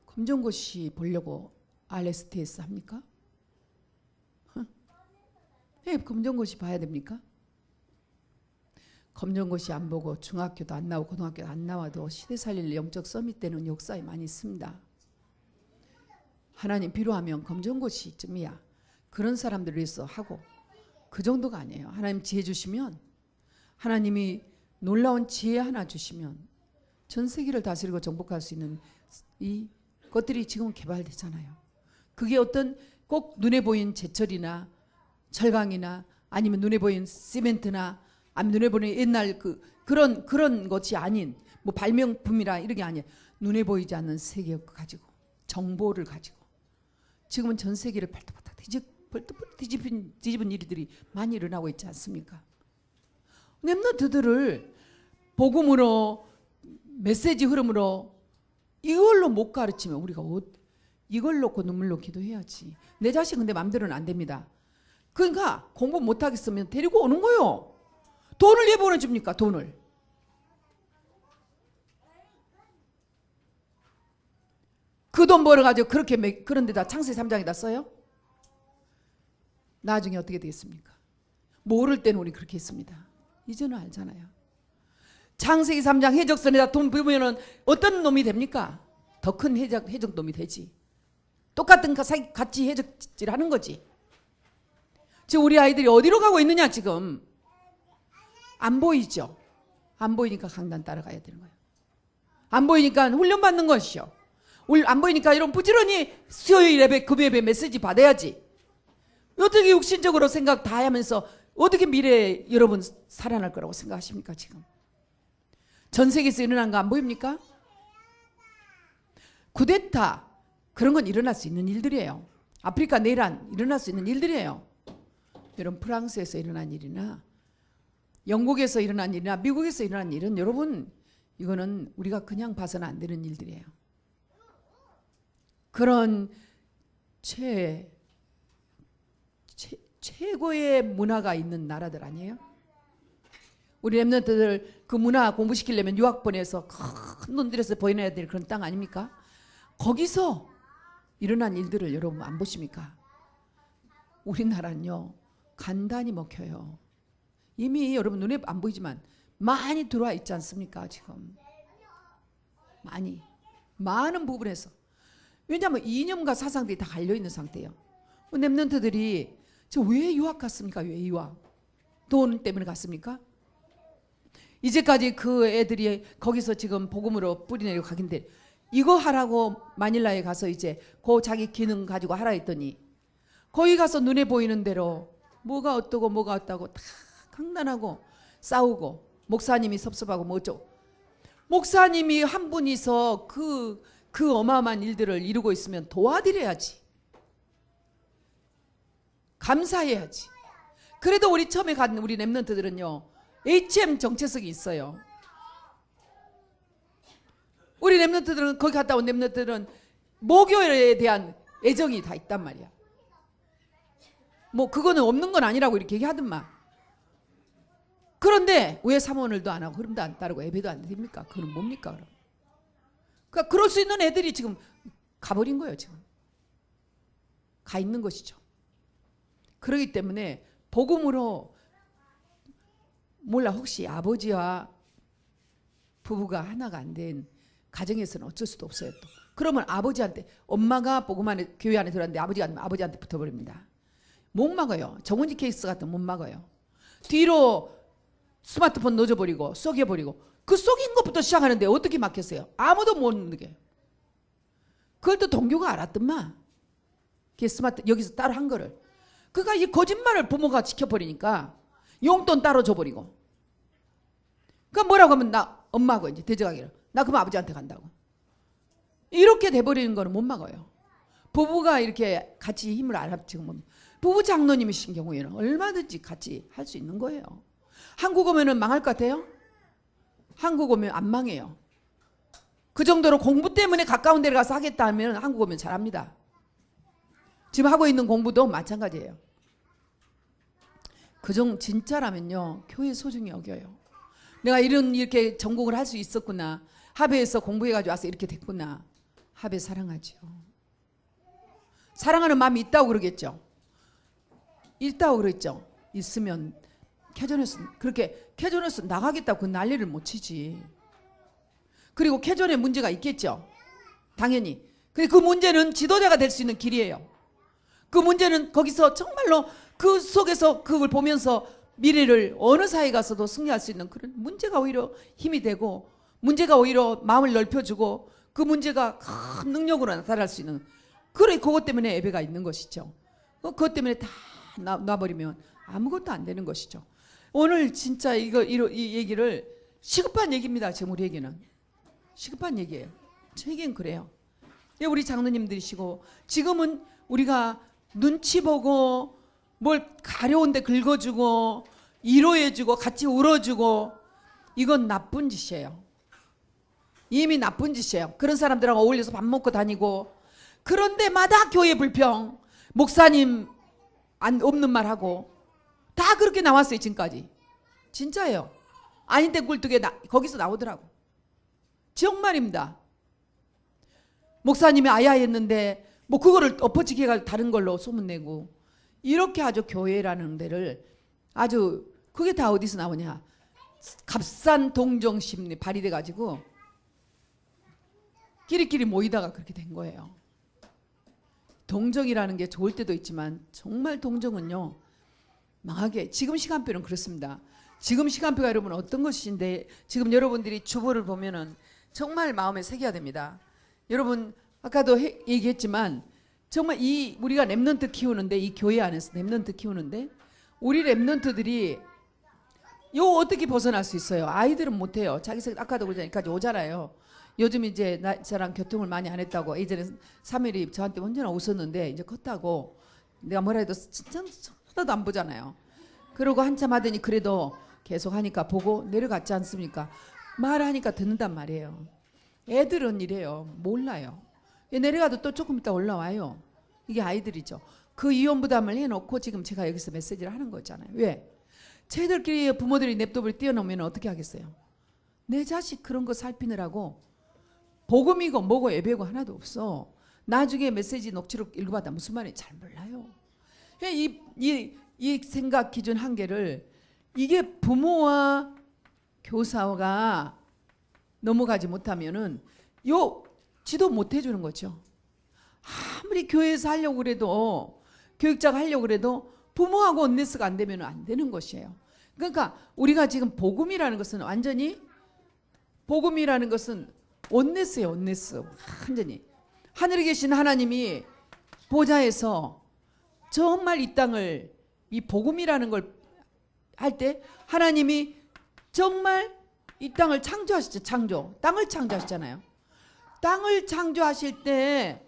검정고시 보려고 RSTS 합니까? 왜 검정고시 봐야 됩니까? 검정고시 안 보고 중학교도 안 나오고 고등학교도 안 나와도 시대 살릴 영적 서밋 때는 역사에 많이 있습니다. 하나님 필요하면 검정고시쯤이야. 그런 사람들을 위해서 하고, 그 정도가 아니에요. 하나님 지혜 주시면, 하나님이 놀라운 지혜 하나 주시면 전 세계를 다스리고 정복할 수 있는 이 것들이 지금 개발되잖아요. 그게 어떤 꼭 눈에 보이는 제철이나 철강이나 아니면 눈에 보이는 시멘트나 아니면 눈에 보이는 옛날 그런 것이 아닌 뭐 발명품이라 이런 게 아니에요. 눈에 보이지 않는 세계 가지고 정보를 가지고 지금은 전 세계를 발톱발톱 뒤집은 일들이 많이 일어나고 있지 않습니까? 렘넌트들을 복음으로 메시지 흐름으로 이걸로 못 가르치면 우리가 이걸 놓고 눈물 놓고 기도해야지. 내 자식 근데 마음대로는 안 됩니다. 그러니까 공부 못하겠으면 데리고 오는 거요. 돈을 왜 보내줍니까? 돈을. 그 돈 벌어가지고 그런 데다 창세기 3장에다 써요? 나중에 어떻게 되겠습니까? 모를 때는 우리 그렇게 했습니다. 이제는 알잖아요. 창세기 3장 해적선에다 돈 부으면 어떤 놈이 됩니까? 더 큰 해적 놈이 되지. 똑같은 같이 해적질 하는 거지. 지금 우리 아이들이 어디로 가고 있느냐 지금. 안 보이죠. 안 보이니까 강단 따라가야 되는 거예요. 안 보이니까 훈련받는 것이요. 안 보이니까 이런 부지런히 수요일 예배 금요 예배 메시지 받아야지. 어떻게 육신적으로 생각 다 하면서 어떻게 미래에 여러분 살아날 거라고 생각하십니까 지금. 전 세계에서 일어난 거 안 보입니까? 쿠데타 그런 건 일어날 수 있는 일들이에요. 아프리카 내란 일어날 수 있는 일들이에요. 여러분 프랑스에서 일어난 일이나 영국에서 일어난 일이나 미국에서 일어난 일은 여러분 이거는 우리가 그냥 봐서는 안 되는 일들이에요. 그런 최고의 문화가 있는 나라들 아니에요? 우리 렘넌트들 그 문화 공부시키려면 유학 보내서 큰 돈 들여서 보내야 될 그런 땅 아닙니까? 거기서 일어난 일들을 여러분 안 보십니까? 우리나라는요 간단히 먹혀요. 이미 여러분 눈에 안 보이지만 많이 들어와 있지 않습니까? 지금 많은 부분에서. 왜냐하면 이념과 사상들이 다 갈려있는 상태예요. 렘넌트들이 왜 유학 갔습니까? 왜 유학? 돈 때문에 갔습니까? 이제까지 그 애들이 거기서 지금 복음으로 뿌리내리고 가긴데 이거 하라고 마닐라에 가서 이제 그 자기 기능 가지고 하라 했더니 거기 가서 눈에 보이는 대로 뭐가 어떠고 뭐가 어떠고 다 강단하고 싸우고 목사님이 섭섭하고 뭐 어쩌고. 목사님이 한 분이서 그 어마어마한 일들을 이루고 있으면 도와드려야지. 감사해야지. 그래도 우리 처음에 간 우리 렘넌트들은요 HM 정체성이 있어요. 우리 렘넌트들은 거기 갔다 온 렘넌트들은 모교에 대한 애정이 다 있단 말이야. 뭐 그거는 없는 건 아니라고 이렇게 얘기하더만. 그런데 왜 사모늘도 안 하고 흐름도 안 따르고 예배도 안 드립니까? 그건 뭡니까 그럼? 그러니까 그럴 수 있는 애들이 지금 가버린 거예요. 지금 가 있는 것이죠. 그렇기 때문에 복음으로 몰라 혹시 아버지와 부부가 하나가 안 된 가정에서는 어쩔 수도 없어요. 또 그러면 아버지한테 엄마가 복음 안에 교회 안에 들어왔는데 아버지가 아니면 아버지한테 붙어버립니다. 못 막아요. 정은지 케이스 같은 못 막아요. 뒤로 스마트폰 넣어버리고 쏘개버리고 그 쏘긴 것부터 시작하는데 어떻게 막혔어요? 아무도 못 느껴요. 그걸 또 동교가 알았더만. 스마트 여기서 따로 한 거를. 그러니까 이 거짓말을 부모가 지켜버리니까 용돈 따로 줘버리고. 그러니까 뭐라고 하면 나 엄마하고 이제 대적하기로 나 그럼 아버지한테 간다고. 이렇게 돼버리는 거는 못 막아요. 부부가 이렇게 같이 힘을 안 합치고 부부 장로님이신 경우에는 얼마든지 같이 할 수 있는 거예요. 한국 오면은 망할 것 같아요? 한국 오면 안 망해요. 그 정도로 공부 때문에 가까운 데를 가서 하겠다 하면 한국 오면 잘합니다. 지금 하고 있는 공부도 마찬가지예요. 그정 진짜라면요 교회 소중히 여겨요. 내가 이렇게 전공을 할 수 있었구나. 합의에서 공부해가지고 와서 이렇게 됐구나. 합의 사랑하죠. 사랑하는 마음이 있다고 그러겠죠. 있다고 그랬죠. 있으면 캐전에서 그렇게 캐전에서 나가겠다고 그 난리를 못 치지. 그리고 캐전에 문제가 있겠죠. 당연히. 그 문제는 지도자가 될 수 있는 길이에요. 그 문제는 거기서 정말로 그 속에서 그걸 보면서 미래를 어느 사회 가서도 승리할 수 있는 그런 문제가 오히려 힘이 되고 문제가 오히려 마음을 넓혀주고 그 문제가 큰 능력으로 나타날 수 있는 그것 때문에 예배가 있는 것이죠. 그것 때문에 다 놔버리면 아무것도 안 되는 것이죠. 오늘 진짜 이 얘기를 시급한 얘기입니다. 지금 우리 얘기는 시급한 얘기예요. 제 얘기는 그래요. 우리 장로님들이시고 지금은 우리가 눈치 보고 뭘 가려운데 긁어주고 위로해주고 같이 울어주고 이건 나쁜 짓이에요. 이미 나쁜 짓이에요. 그런 사람들하고 어울려서 밥 먹고 다니고 그런 데마다 교회 불평 목사님 없는 말하고 다 그렇게 나왔어요. 지금까지 진짜예요. 아닌데 꿀뚝에 거기서 나오더라고. 정말입니다. 목사님이 아야 했는데 뭐 그거를 엎어치게 해가 다른 걸로 소문내고 이렇게 아주 교회라는 데를 아주 그게 다 어디서 나오냐. 값싼 동정심이 발휘돼 가지고 끼리끼리 모이다가 그렇게 된 거예요. 동정이라는 게 좋을 때도 있지만 정말 동정은요 망하게 지금 시간표는 그렇습니다. 지금 시간표가 여러분 어떤 것인데 지금 여러분들이 주보를 보면은 정말 마음에 새겨야 됩니다. 여러분 아까도 얘기했지만 정말 우리가 렘넌트 키우는데 이 교회 안에서 렘넌트 키우는데 우리 렘넌트들이 어떻게 벗어날 수 있어요? 아이들은 못해요. 자기 아까도 그러니까 오잖아요. 요즘 이제 저랑 교통을 많이 안 했다고 예전에 3일이 저한테 언제나 웃었는데 이제 컸다고 내가 뭐라 해도 진짜 하나도 안 보잖아요. 그러고 한참 하더니 그래도 계속 하니까 보고 내려갔지 않습니까? 말하니까 듣는단 말이에요. 애들은 이래요. 몰라요. 내려가도 또 조금 있다 올라와요. 이게 아이들이죠. 그 이혼 부담을 해놓고 지금 제가 여기서 메시지를 하는 거잖아요. 왜? 쟤들끼리 부모들이 냅둬버리 뛰어넘으면 어떻게 하겠어요? 내 자식 그런 거 살피느라고 복음이고 뭐고 예배고 하나도 없어. 나중에 메시지 녹취록 읽어봤다 무슨 말인지 잘 몰라요. 이 생각 기준 한계를 이게 부모와 교사가 넘어가지 못하면은 요 지도 못 해주는 거죠. 아무리 교회에서 하려고 그래도 교육자가 하려고 그래도 부모하고 언네스가 안 되면 안 되는 것이에요. 그러니까 우리가 지금 복음이라는 것은 완전히 복음이라는 것은 언네스예요. 언네스. 완전히 하늘에 계신 하나님이 보좌에서 정말 이 땅을 이 복음이라는 걸 할 때 하나님이 정말 이 땅을 창조하셨죠. 창조. 땅을 창조하셨잖아요. 땅을 창조하실 때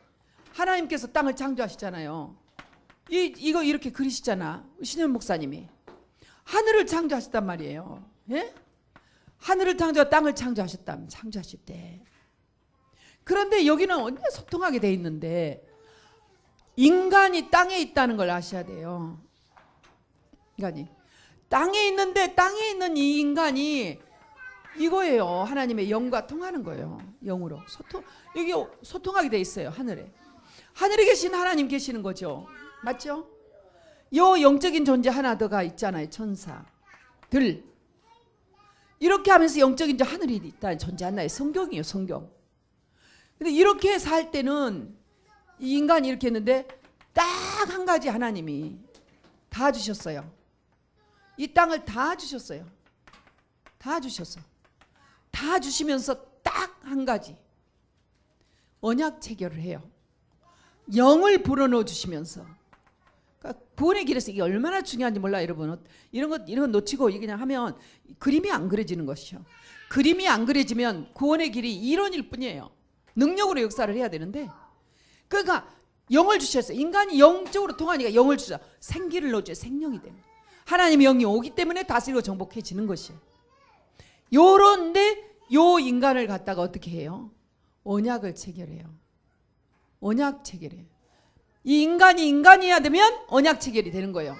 하나님께서 땅을 창조하시잖아요. 이거 이렇게 그리시잖아. 신현 목사님이. 하늘을 창조하셨단 말이에요. 예? 하늘을 창조하고 땅을 창조하셨다면 창조하실 때. 그런데 여기는 언제 소통하게 돼 있는데 인간이 땅에 있다는 걸 아셔야 돼요. 인간이. 땅에 있는데 땅에 있는 이 인간이 이거예요. 하나님의 영과 통하는 거예요. 영으로. 여기 소통하게 돼 있어요. 하늘에. 하늘에 계신 하나님 계시는 거죠. 맞죠? 요 영적인 존재 하나 더가 있잖아요. 천사들. 이렇게 하면서 영적인 하늘이 있다는 존재 하나의 성경이에요. 성경. 근데 이렇게 살 때는 이 인간이 이렇게 했는데 딱 한 가지 하나님이 다 주셨어요. 이 땅을 다 주셨어요. 다 주셨어. 다 주시면서 딱 한 가지 언약 체결을 해요. 영을 불어넣어 주시면서. 그러니까 구원의 길에서 이게 얼마나 중요한지 몰라 여러분. 이런 것 놓치고 그냥 하면 그림이 안 그려지는 것이요. 그림이 안 그려지면 구원의 길이 이론일 뿐이에요. 능력으로 역사를 해야 되는데. 그러니까 영을 주셨어요. 인간이 영적으로 통하니까 영을 주자. 생기를 넣어줘요. 생명이 되는. 하나님의 영이 오기 때문에 다스리고 정복해지는 것이에요. 요런데 요 인간을 갖다가 어떻게 해요? 언약을 체결해요. 언약 체결해요. 이 인간이 인간이어야 되면 언약 체결이 되는 거예요.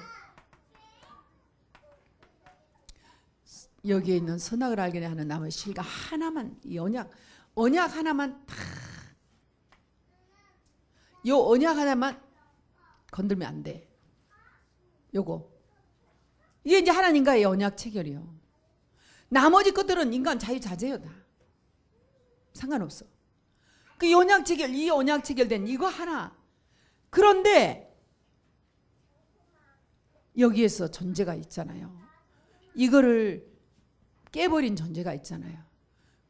여기에 있는 선악을 알게 하는 나무의 실과 하나만, 이 언약 하나만 다, 요 언약 하나만 건들면 안 돼. 요거. 이게 이제 하나님과의 언약 체결이요. 나머지 것들은 인간 자유자재요. 다. 상관없어. 그 언약 체결, 이 언약 체결된 이거 하나. 그런데 여기에서 존재가 있잖아요. 이거를 깨버린 존재가 있잖아요.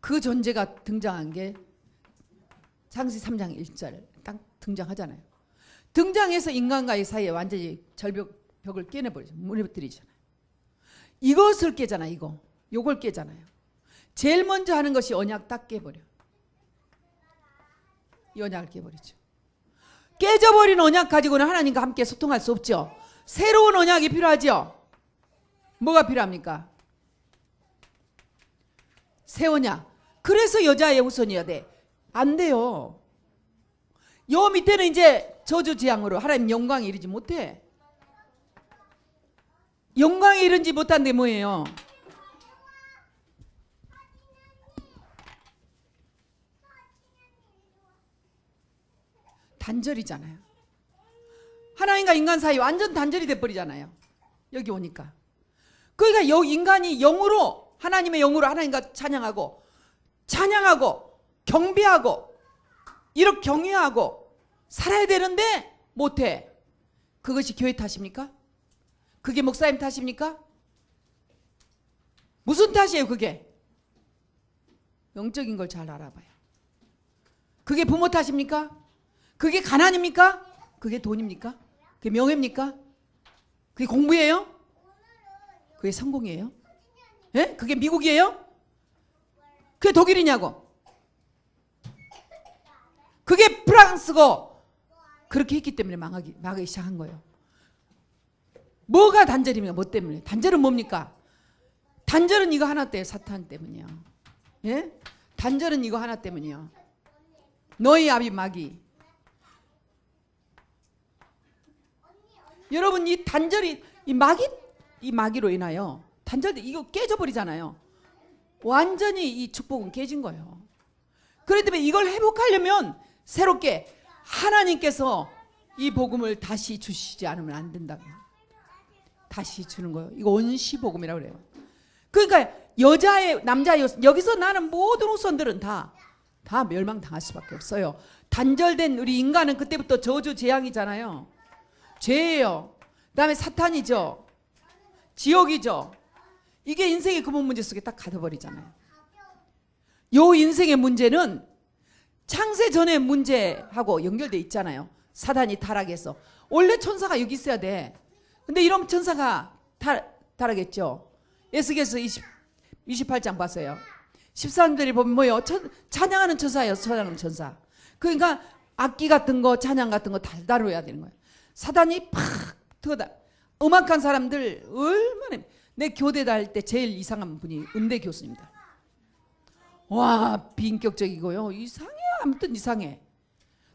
그 존재가 등장한 게 창세기 3장 1절 딱 등장하잖아요. 등장해서 인간과의 사이에 완전히 절벽을 깨내버리죠. 무너뜨리잖아요. 이것을 깨잖아. 요걸 깨잖아요. 제일 먼저 하는 것이 언약 딱 깨버려. 이 언약을 깨버리죠. 깨져버린 언약 가지고는 하나님과 함께 소통할 수 없죠. 새로운 언약이 필요하죠. 뭐가 필요합니까? 새 언약. 그래서 여자의 우선이어야 돼. 안 돼요. 요 밑에는 이제 저주지향으로 하나님 영광에 이르지 못해. 영광에 이르지 못한 게 뭐예요? 단절이잖아요. 하나님과 인간 사이 완전 단절이 돼버리잖아요. 여기 오니까. 그러니까 인간이 영으로 하나님의 영으로 하나님과 찬양하고 경배하고 이렇게 경외하고 살아야 되는데 못해. 그것이 교회 탓입니까? 그게 목사님 탓입니까? 무슨 탓이에요 그게? 영적인 걸 잘 알아봐요. 그게 부모 탓입니까? 그게 가난입니까? 그게 돈입니까? 그게 명예입니까? 그게 공부예요? 그게 성공이에요? 예? 그게 미국이에요? 그게 독일이냐고? 그게 프랑스고 그렇게 했기 때문에 망하기 시작한 거예요. 뭐가 단절입니까? 뭐 때문에? 단절은 뭡니까? 단절은 이거 하나 때문에 사탄 때문이요. 예? 단절은 이거 하나 때문이요. 너희 아비 마귀. 여러분 이 단절이 이 마귀로 인하여 단절돼 이거 깨져버리잖아요. 완전히 이 축복은 깨진 거예요. 그렇기 때문에 이걸 회복하려면 새롭게 하나님께서 이 복음을 다시 주시지 않으면 안 된다고요. 다시 주는 거예요. 이거 원시복음이라고 그래요. 그러니까 여자의 남자의 여기서 나는 모든 후손들은 다 멸망당할 수밖에 없어요. 단절된 우리 인간은 그때부터 저주 재앙이잖아요. 죄예요. 그다음에 사탄이죠. 지옥이죠. 이게 인생의 근본 문제 속에 딱 가둬버리잖아요. 요 인생의 문제는 창세 전의 문제하고 연결돼 있잖아요. 사단이 타락해서 원래 천사가 여기 있어야 돼. 근데 이런 천사가 타락했죠. 에스겔서 28장 봤어요. 13절에 보면 뭐예요? 찬양하는 천사예요. 찬양하는 천사. 그러니까 악기 같은 거 찬양 같은 거 다 다뤄야 되는 거예요. 사단이 팍 터다. 음악한 사람들 얼마나. 내 교대 다닐 때 제일 이상한 분이 음대 교수입니다. 와, 비인격적이고요. 이상해. 아무튼 이상해.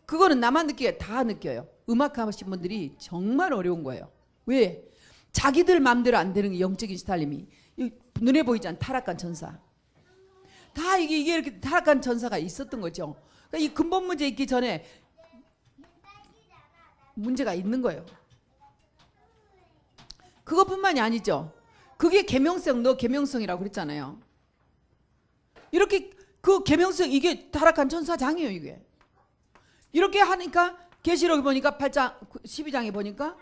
그거는 나만 느끼게 다 느껴요. 음악하신 분들이 정말 어려운 거예요. 왜? 자기들 마음대로 안 되는 게 영적인 시달림이 눈에 보이지 않는 타락한 천사. 다 이게 이렇게 타락한 천사가 있었던 거죠. 그러니까 이 근본 문제 있기 전에 문제가 있는 거예요. 그것뿐만이 아니죠. 그게 계명성, 너 계명성이라고 그랬잖아요. 이렇게 그 계명성 이게 타락한 천사장이에요. 이게 이렇게 하니까 계시록에 보니까 8장 12장에 보니까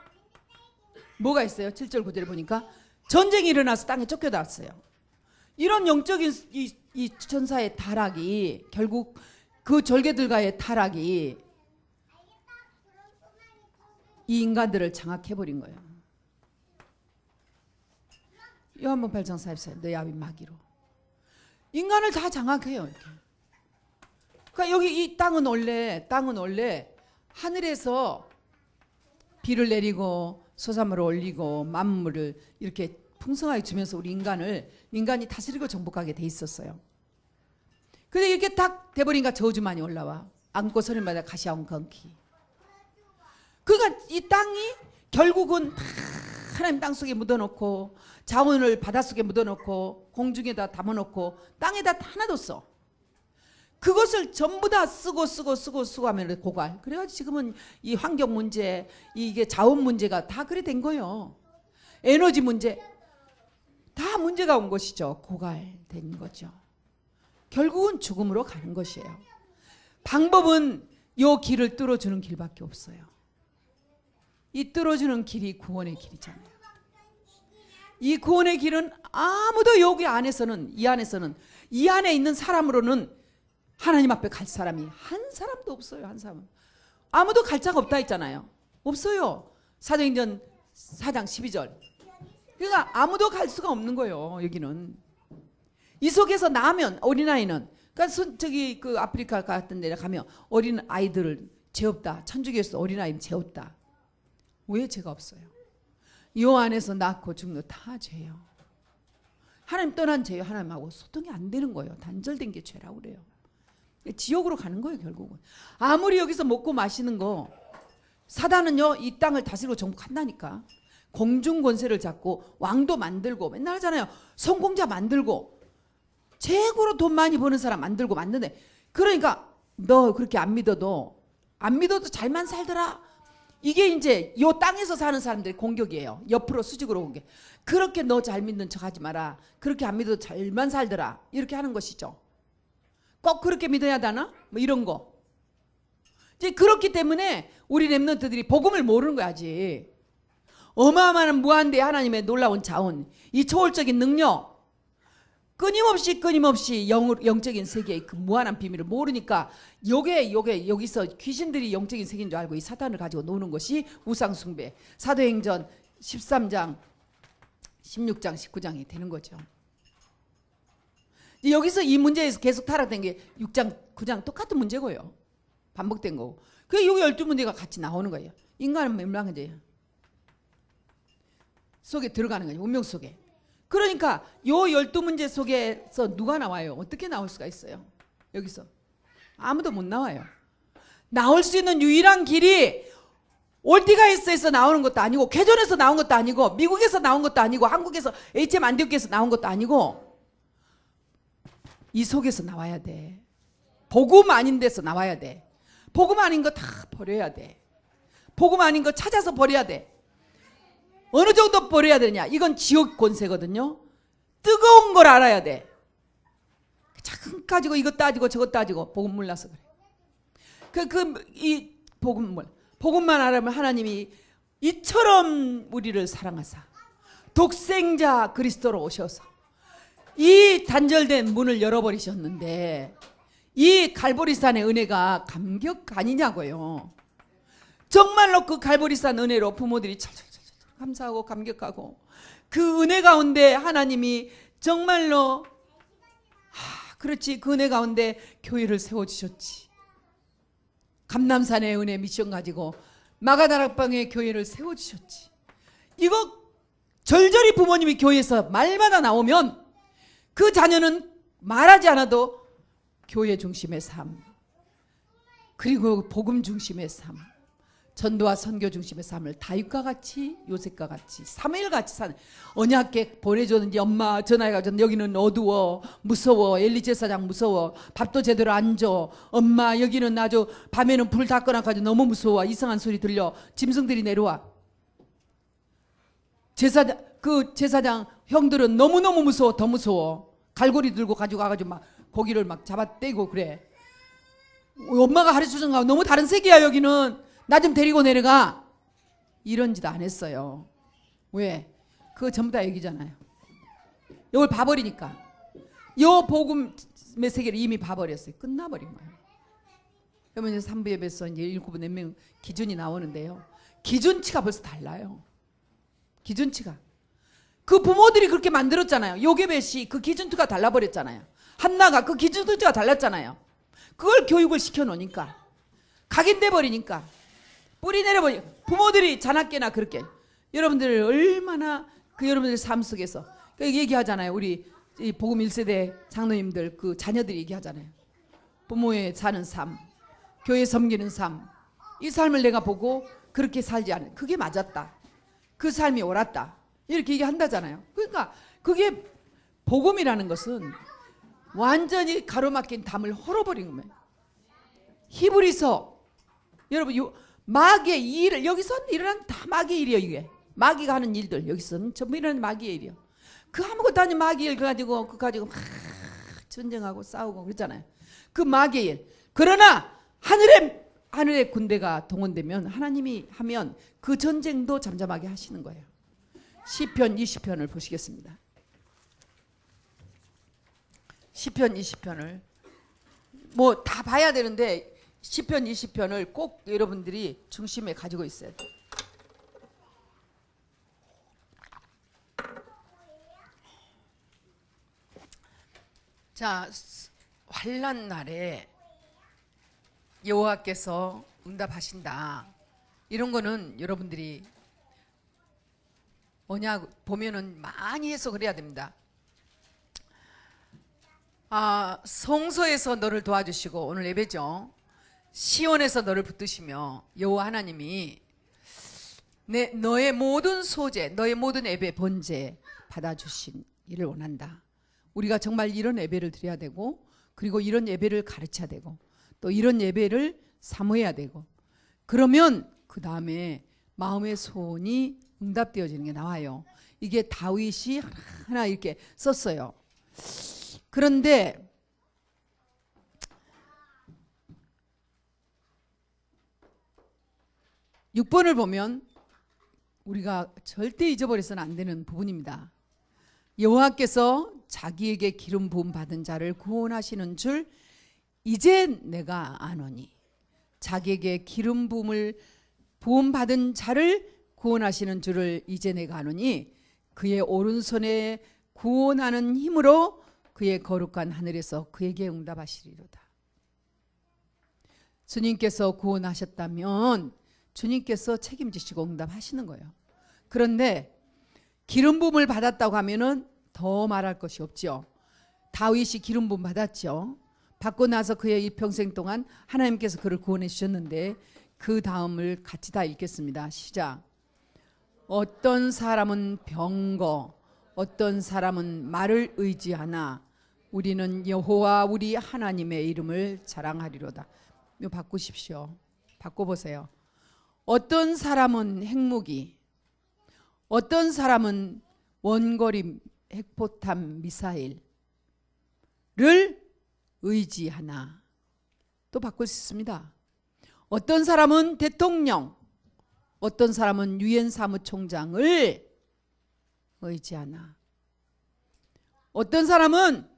뭐가 있어요? 7절 9절에 보니까 전쟁이 일어나서 땅에 쫓겨났어요. 이런 영적인 이 천사의 타락이 결국 그 절개들과의 타락이 이 인간들을 장악해버린 거예요. 요한복음 8장 44절 너희 아비 마귀로 인간을 다 장악해요. 이렇게. 그러니까 여기 이 땅은 원래 하늘에서 비를 내리고 소산물을 올리고 만물을 이렇게 풍성하게 주면서 우리 인간이 다스리고 정복하게 돼 있었어요. 근데 이렇게 딱 돼버리니까 저주만이 올라와. 안고 서는마다 가시아온 건기. 그러니까 이 땅이 결국은 하나님 땅속에 묻어놓고 자원을 바닷속에 묻어놓고 공중에다 담아놓고 땅에다 다 놔뒀어. 그것을 전부 다 쓰고 하면 고갈. 그래가지고 지금은 이 환경 문제, 이게 자원 문제가 다 그래 된 거예요. 에너지 문제 다 문제가 온 것이죠. 고갈된 거죠. 결국은 죽음으로 가는 것이에요. 방법은 요 길을 뚫어주는 길밖에 없어요. 이 뚫어주는 길이 구원의 길이잖아요. 이 구원의 길은 아무도 여기 안에서는 이 안에 있는 사람으로는 하나님 앞에 갈 사람이 한 사람도 없어요. 한 사람. 아무도 갈 자가 없다 했잖아요. 없어요. 사도행전 4장 12절. 그러니까 아무도 갈 수가 없는 거예요. 여기는. 이 속에서 나면 어린아이는 그러니까 저기 그 아프리카 같은 데 가면 어린 아이들을 죄 없다. 천주교에서 어린아이는 죄 없다. 왜 죄가 없어요? 요 안에서 낳고 죽는 다 죄예요. 하나님 떠난 죄예요. 하나님하고 소통이 안 되는 거예요. 단절된 게 죄라고 그래요. 지옥으로 가는 거예요. 결국은. 아무리 여기서 먹고 마시는 거 사단은요 이 땅을 다스리고 정복한다니까. 공중 권세를 잡고 왕도 만들고 맨날 하잖아요. 성공자 만들고 최고로 돈 많이 버는 사람 만들고 만드네. 그러니까 너 그렇게 안 믿어도 잘만 살더라. 이게 이제 요 땅에서 사는 사람들의 공격이에요. 옆으로 수직으로 공격. 그렇게 너 잘 믿는 척 하지 마라. 그렇게 안 믿어도 잘만 살더라. 이렇게 하는 것이죠. 꼭 그렇게 믿어야 되나? 뭐 이런 거. 이제 그렇기 때문에 우리 렘넌트들이 복음을 모르는 거야 아직. 어마어마한 무한대 하나님의 놀라운 자원, 이 초월적인 능력, 끊임없이 영적인 세계의 그 무한한 비밀을 모르니까 요게 여기서 귀신들이 영적인 세계인 줄 알고 이 사탄을 가지고 노는 것이 우상숭배. 사도행전 13장 16장 19장이 되는 거죠. 여기서 이 문제에서 계속 타락된 게 6장 9장 똑같은 문제고요. 반복된 거고. 그게 여기 12문제가 같이 나오는 거예요. 인간은 멸망이에요. 속에 들어가는 거예요. 운명 속에. 그러니까 요 12문제 속에서 누가 나와요? 어떻게 나올 수가 있어요? 여기서 아무도 못 나와요. 나올 수 있는 유일한 길이 올티가에서 나오는 것도 아니고 개존에서 나온 것도 아니고 미국에서 나온 것도 아니고 한국에서 HM 안디옥에서 나온 것도 아니고 이 속에서 나와야 돼. 복음 아닌 데서 나와야 돼. 복음 아닌 거 다 버려야 돼. 복음 아닌 거 찾아서 버려야 돼. 어느 정도 버려야 되냐? 이건 지옥 권세거든요. 뜨거운 걸 알아야 돼. 참 가지고 이것 따지고 저것 따지고 복음 몰라서 그래. 이 복음만 알아면 하나님이 이처럼 우리를 사랑하사 독생자 그리스도로 오셔서 이 단절된 문을 열어버리셨는데 이 갈보리산의 은혜가 감격 아니냐고요. 정말로 그 갈보리산 은혜로 부모들이 철철철 감사하고 감격하고 그 은혜 가운데 하나님이 정말로 그렇지, 그 은혜 가운데 교회를 세워주셨지. 감남산의 은혜 미션 가지고 마가다락방의 교회를 세워주셨지. 이거 절절히 부모님이 교회에서 말마다 나오면 그 자녀는 말하지 않아도 교회 중심의 삶, 그리고 복음 중심의 삶, 전도와 선교 중심의 삶을 다윗과 같이 요셉과 같이 사무엘같이 사는, 언약궤 보내줬는지 엄마 전화해가지고 여기는 어두워 무서워, 엘리 제사장 무서워, 밥도 제대로 안 줘, 엄마 여기는 아주 밤에는 불 다 꺼놔가지고 너무 무서워, 이상한 소리 들려, 짐승들이 내려와. 제사장 형들은 너무너무 무서워, 더 무서워, 갈고리 들고 가지고 가가지고 막 고기를 막 잡아떼고 그래. 엄마가 가르쳐준 거 너무 다른 세계야 여기는, 나 좀 데리고 내려가. 이런 짓 안 했어요. 왜? 그거 전부 다 얘기잖아요. 이걸 봐버리니까. 요 복음의 세계를 이미 봐버렸어요. 끝나버린 거예요. 그러면 이제 3부 예배에서 이제 7분 4명 기준이 나오는데요. 기준치가 벌써 달라요. 기준치가. 그 부모들이 그렇게 만들었잖아요. 요괴배시 그 기준치가 달라버렸잖아요. 한나가 그 기준치가 달랐잖아요. 그걸 교육을 시켜놓으니까 각인돼 버리니까 뿌리 내려버리. 부모들이 자나깨나 그렇게 여러분들 얼마나 그 여러분들 삶 속에서 얘기하잖아요. 우리 이 복음 1세대 장로님들 그 자녀들이 얘기하잖아요. 부모의 사는 삶, 교회 섬기는 삶, 이 삶을 내가 보고 그렇게 살지 않은, 그게 맞았다, 그 삶이 옳았다, 이렇게 얘기한다잖아요. 그러니까 그게 복음이라는 것은 완전히 가로막힌 담을 헐어버린 거예요. 히브리서, 여러분 요 마귀의 이 일을 여기서 일어난 다 마귀의 일이에요. 이게 마귀가 하는 일들 여기서는 전부 일어나는 마귀의 일이에요. 그 아무것도 아닌 마귀의 일 가지고 막 전쟁하고 싸우고 그랬잖아요. 그 마귀의 일. 그러나 하늘의 군대가 동원되면 하나님이 하면 그 전쟁도 잠잠하게 하시는 거예요. 시편 20편을 보시겠습니다. 시편 20편을 뭐 다 봐야 되는데 시편 20편을 꼭 여러분들이 중심에 가지고 있어야 돼요. 자, 환난 날에 여호와께서 응답하신다, 이런 거는 여러분들이 언약 보면은 많이 해석을 해야 됩니다. 성소에서 너를 도와주시고, 오늘 예배죠, 시온에서 너를 붙드시며 여호와 하나님이 너의 모든 소재, 너의 모든 예배 번제 받아주신 일을 원한다. 우리가 정말 이런 예배를 드려야 되고, 그리고 이런 예배를 가르쳐야 되고, 또 이런 예배를 사모해야 되고, 그러면 그 다음에 마음의 소원이 응답되어지는 게 나와요. 이게 다윗이 하나 이렇게 썼어요. 그런데 6번을 보면 우리가 절대 잊어버려서는 안 되는 부분입니다. 여호와께서 자기에게 기름 부음 받은 자를 구원하시는 줄 이제 내가 아노니, 자기에게 기름 부음을 부음 받은 자를 구원하시는 줄을 이제 내가 아노니, 그의 오른손에 구원하는 힘으로 그의 거룩한 하늘에서 그에게 응답하시리로다. 주님께서 구원하셨다면 주님께서 책임지시고 응답하시는 거예요. 그런데 기름 부음을 받았다고 하면은 더 말할 것이 없죠. 다윗이 기름 부음 받았죠. 받고 나서 그의 일평생 동안 하나님께서 그를 구원해 주셨는데, 그 다음을 같이 다 읽겠습니다. 시작. 어떤 사람은 병거, 어떤 사람은 말을 의지하나 우리는 여호와 우리 하나님의 이름을 자랑하리로다. 이거 바꾸십시오. 바꿔보세요. 어떤 사람은 핵무기, 어떤 사람은 원거리 핵포탄 미사일을 의지하나. 또 바꿀 수 있습니다. 어떤 사람은 대통령, 어떤 사람은 유엔 사무총장을 의지하나. 어떤 사람은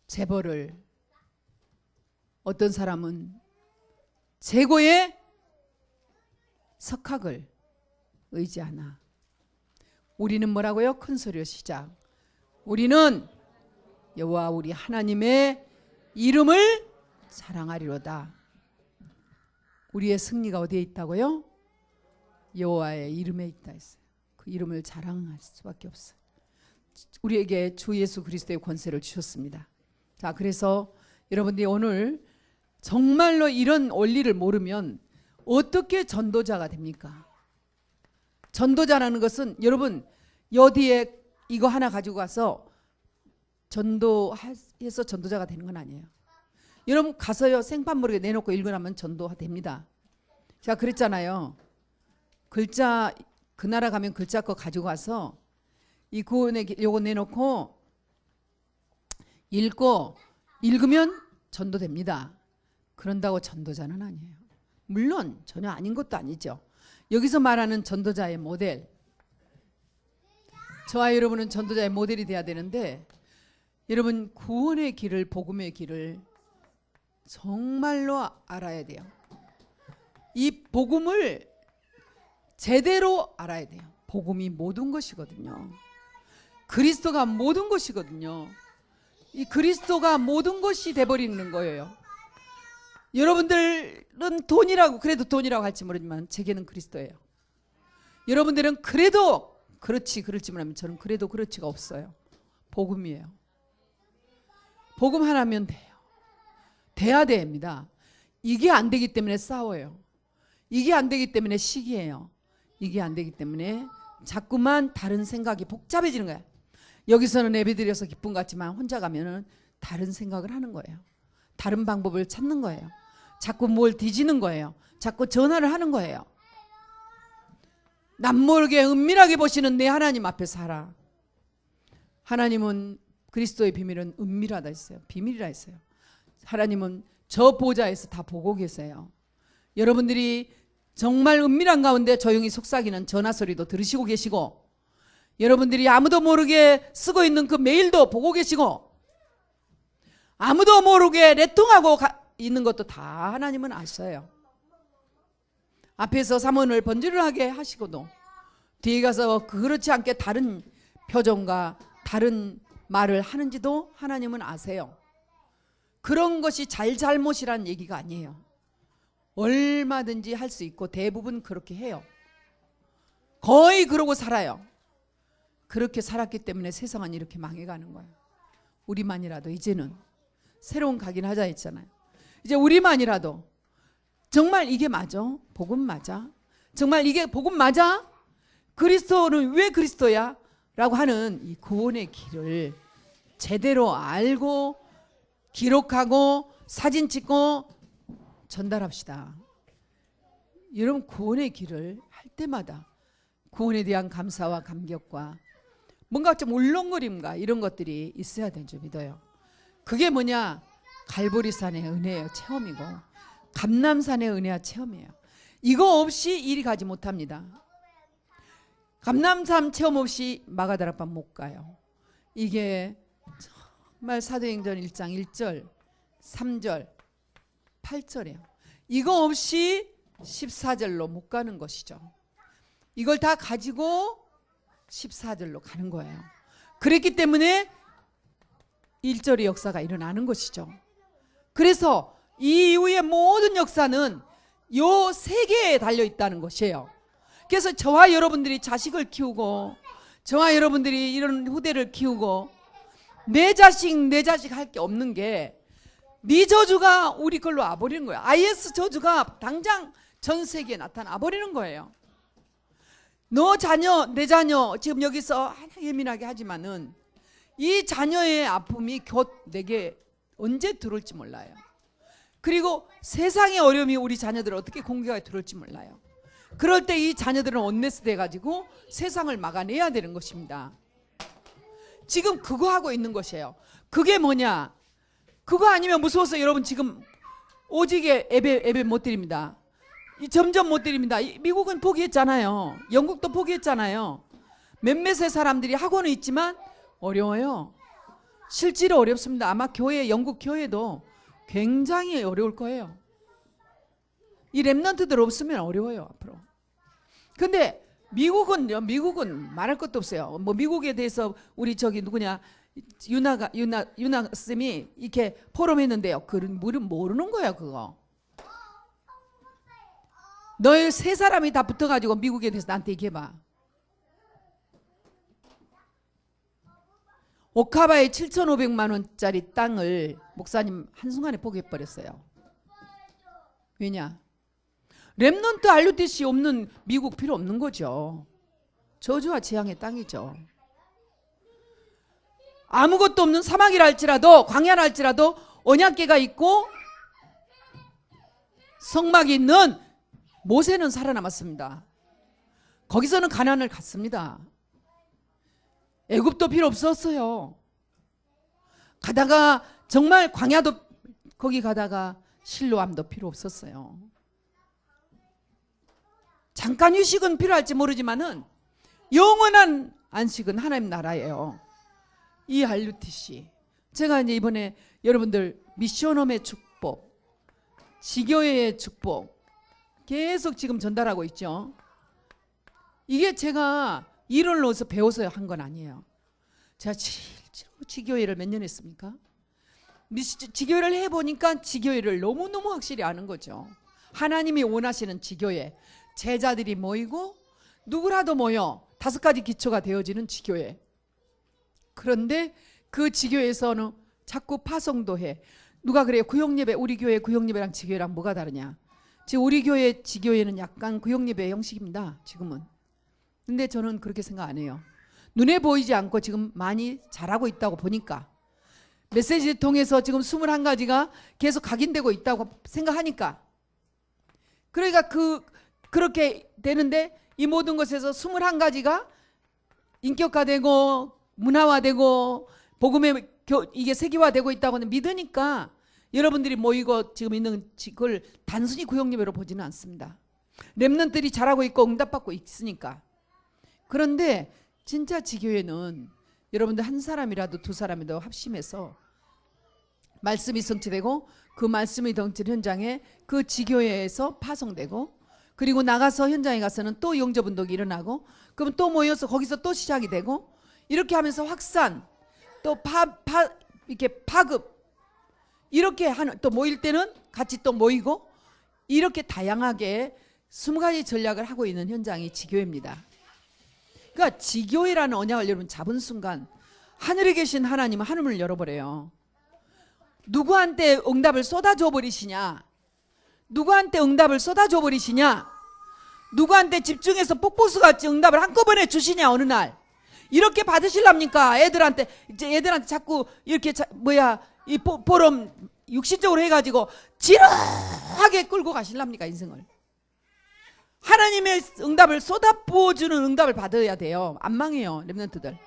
재벌을, 어떤 사람은 최고의 석학을 의지하나. 우리는 뭐라고요? 큰 소리로 시작. 우리는 여호와 우리 하나님의 이름을 자랑하리로다. 우리의 승리가 어디에 있다고요? 여호와의 이름에 있다 했어요. 그 이름을 자랑할 수밖에 없어요. 우리에게 주 예수 그리스도의 권세를 주셨습니다. 자, 그래서 여러분들이 오늘 정말로 이런 원리를 모르면 어떻게 전도자가 됩니까? 전도자라는 것은 여러분 여기에 이거 하나 가지고 가서 전도해서 전도자가 되는 건 아니에요. 여러분 가서요 생판 모르게 내놓고 읽으라면 전도가 됩니다. 제가 그랬잖아요. 글자 그 나라 가면 글자 거 가지고 가서 이 구원의 요거 내놓고 읽으면 전도됩니다. 그런다고 전도자는 아니에요. 물론 전혀 아닌 것도 아니죠. 여기서 말하는 전도자의 모델, 저와 여러분은 전도자의 모델이 돼야 되는데 여러분 구원의 길을, 복음의 길을 정말로 알아야 돼요. 이 복음을 제대로 알아야 돼요. 복음이 모든 것이거든요. 그리스도가 모든 것이거든요. 이 그리스도가 모든 것이 돼버리는 거예요. 여러분들은 돈이라고 그래도 돈이라고 할지 모르지만 제게는 그리스도예요. 여러분들은 그래도 그렇지 그럴지 모르면 저는 그래도 그렇지가 없어요. 복음이에요. 복음 하나면 돼요. 돼야 됩니다. 이게 안 되기 때문에 싸워요. 이게 안 되기 때문에 시기해요. 이게 안 되기 때문에 자꾸만 다른 생각이 복잡해지는 거예요. 여기서는 예배드려서 기쁨 같지만 혼자 가면은 다른 생각을 하는 거예요. 다른 방법을 찾는 거예요. 자꾸 뭘 뒤지는 거예요. 자꾸 전화를 하는 거예요. 남모르게 은밀하게 보시는 내 하나님 앞에 살아. 하나님은 그리스도의 비밀은 은밀하다 했어요. 비밀이라 했어요. 하나님은 저 보좌에서 다 보고 계세요. 여러분들이 정말 은밀한 가운데 조용히 속삭이는 전화 소리도 들으시고 계시고, 여러분들이 아무도 모르게 쓰고 있는 그 메일도 보고 계시고, 아무도 모르게 내통하고 있는 것도 다 하나님은 아셔요. 앞에서 사모를 번지르르하게 하시고도 뒤에 가서 그렇지 않게 다른 표정과 다른 말을 하는지도 하나님은 아세요. 그런 것이 잘못이란 얘기가 아니에요. 얼마든지 할 수 있고 대부분 그렇게 해요. 거의 그러고 살아요. 그렇게 살았기 때문에 세상은 이렇게 망해가는 거예요. 우리만이라도 이제는 새로운 각인 하자 했잖아요. 이제 우리만이라도 정말 이게 맞아? 복음 맞아? 정말 이게 복음 맞아? 그리스도는 왜 그리스도야? 라고 하는 이 구원의 길을 제대로 알고 기록하고 사진 찍고 전달합시다. 여러분 구원의 길을 할 때마다 구원에 대한 감사와 감격과 뭔가 좀 울렁거림과 이런 것들이 있어야 되는 줄 믿어요. 그게 뭐냐? 갈보리산의 은혜예요. 체험이고 감람산의 은혜와 체험이에요. 이거 없이 일이 가지 못합니다. 감람산 체험 없이 마가다락방 못 가요. 이게 정말 사도행전 1장 1절 3절 8절이에요. 이거 없이 14절로 못 가는 것이죠. 이걸 다 가지고 14절로 가는 거예요. 그랬기 때문에 1절의 역사가 일어나는 것이죠. 그래서 이 이후의 모든 역사는 요 세 개에 달려 있다는 것이에요. 그래서 저와 여러분들이 자식을 키우고 저와 여러분들이 이런 후대를 키우고 내 자식 할 게 없는 게 네 저주가 우리 걸로 와버리는 거예요. IS 저주가 당장 전 세계에 나타나 버리는 거예요. 너 자녀 내 자녀 지금 여기서 예민하게 하지만은 이 자녀의 아픔이 곧 내게 언제 들어올지 몰라요. 그리고 세상의 어려움이 우리 자녀들을 어떻게 공격하게 들어올지 몰라요. 그럴 때 이 자녀들은 온네스 돼가지고 세상을 막아내야 되는 것입니다. 지금 그거 하고 있는 것이에요. 그게 뭐냐? 그거 아니면 무서워서 여러분 지금 오직에 예배 못 드립니다. 점점 못 드립니다. 미국은 포기했잖아요. 영국도 포기했잖아요. 몇몇의 사람들이 학원은 있지만 어려워요. 실제로 어렵습니다. 아마 영국 교회도 굉장히 어려울 거예요. 이 렘넌트들 없으면 어려워요, 앞으로. 근데 미국은 말할 것도 없어요. 뭐 미국에 대해서 우리 저기 누구냐 유나 쌤이 이렇게 포럼했는데요. 그런 모르는 거야 그거. 너희 세 사람이 다 붙어가지고 미국에 대해서 나한테 얘기해봐. 오카바의 7,500만 원짜리 땅을 목사님 한순간에 포기해버렸어요. 왜냐? 렘넌트 RUTC 없는 미국 필요 없는 거죠. 저주와 재앙의 땅이죠. 아무것도 없는 사막이라 할지라도 광야라 할지라도 언약궤가 있고 성막이 있는 모세는 살아남았습니다. 거기서는 가나안을 갔습니다. 애굽도 필요 없었어요. 가다가 정말 광야도 거기 가다가 실로암도 필요 없었어요. 잠깐 휴식은 필요할지 모르지만은 영원한 안식은 하나님 나라예요. 이 RUTC 제가 이제 이번에 여러분들 미션홈의 축복, 지교회의 축복 계속 지금 전달하고 있죠. 이게 제가 일을 넣어서 배워서 한 건 아니에요. 제가 실제로 지교회를 몇 년 했습니까? 지교회를 해보니까 지교회를 너무너무 확실히 아는 거죠. 하나님이 원하시는 지교회, 제자들이 모이고 누구라도 모여 5가지 기초가 되어지는 지교회. 그런데 그 지교회에서는 자꾸 파송도 해. 누가 그래요? 구역예배, 우리 교회 구역예배랑 지교회랑 뭐가 다르냐? 지금 우리 교회 지교회는 약간 구역예배 형식입니다. 지금은. 근데 저는 그렇게 생각 안 해요. 눈에 보이지 않고 지금 많이 잘하고 있다고 보니까 메시지 통해서 지금 21가지가 계속 각인되고 있다고 생각하니까 그러니까 그렇게 되는데 이 모든 것에서 21가지가 인격화되고 문화화되고 복음의 이게 세계화되고 있다고는 믿으니까 여러분들이 모이고 지금 있는 그걸 단순히 구역예배로 보지는 않습니다. 렘넌트들이 잘하고 있고 응답받고 있으니까. 그런데 진짜 지교회는 여러분들 한 사람이라도 두 사람이라도 합심해서 말씀이 성취되고 그 말씀이 덩칠 현장에 그 지교회에서 파송되고 그리고 나가서 현장에 가서는 또 영접운동이 일어나고 그러면 또 모여서 거기서 또 시작이 되고 이렇게 하면서 확산 또 이렇게 파급 이렇게 하는 또 모일 때는 같이 또 모이고 이렇게 다양하게 20가지 전략을 하고 있는 현장이 지교회입니다. 그러니까 지교회라는 언약을 여러분 잡은 순간 하늘에 계신 하나님은 하늘을 열어버려요. 누구한테 응답을 쏟아줘 버리시냐? 누구한테 응답을 쏟아줘 버리시냐? 누구한테 집중해서 폭포수같이 응답을 한꺼번에 주시냐? 어느 날 이렇게 받으실랍니까? 애들한테 자꾸 이렇게 이 포럼 육신적으로 해가지고 지루하게 끌고 가실랍니까? 인생을 하나님의 응답을 쏟아부어주는 응답을 받아야 돼요. 안 망해요. 렘넌트들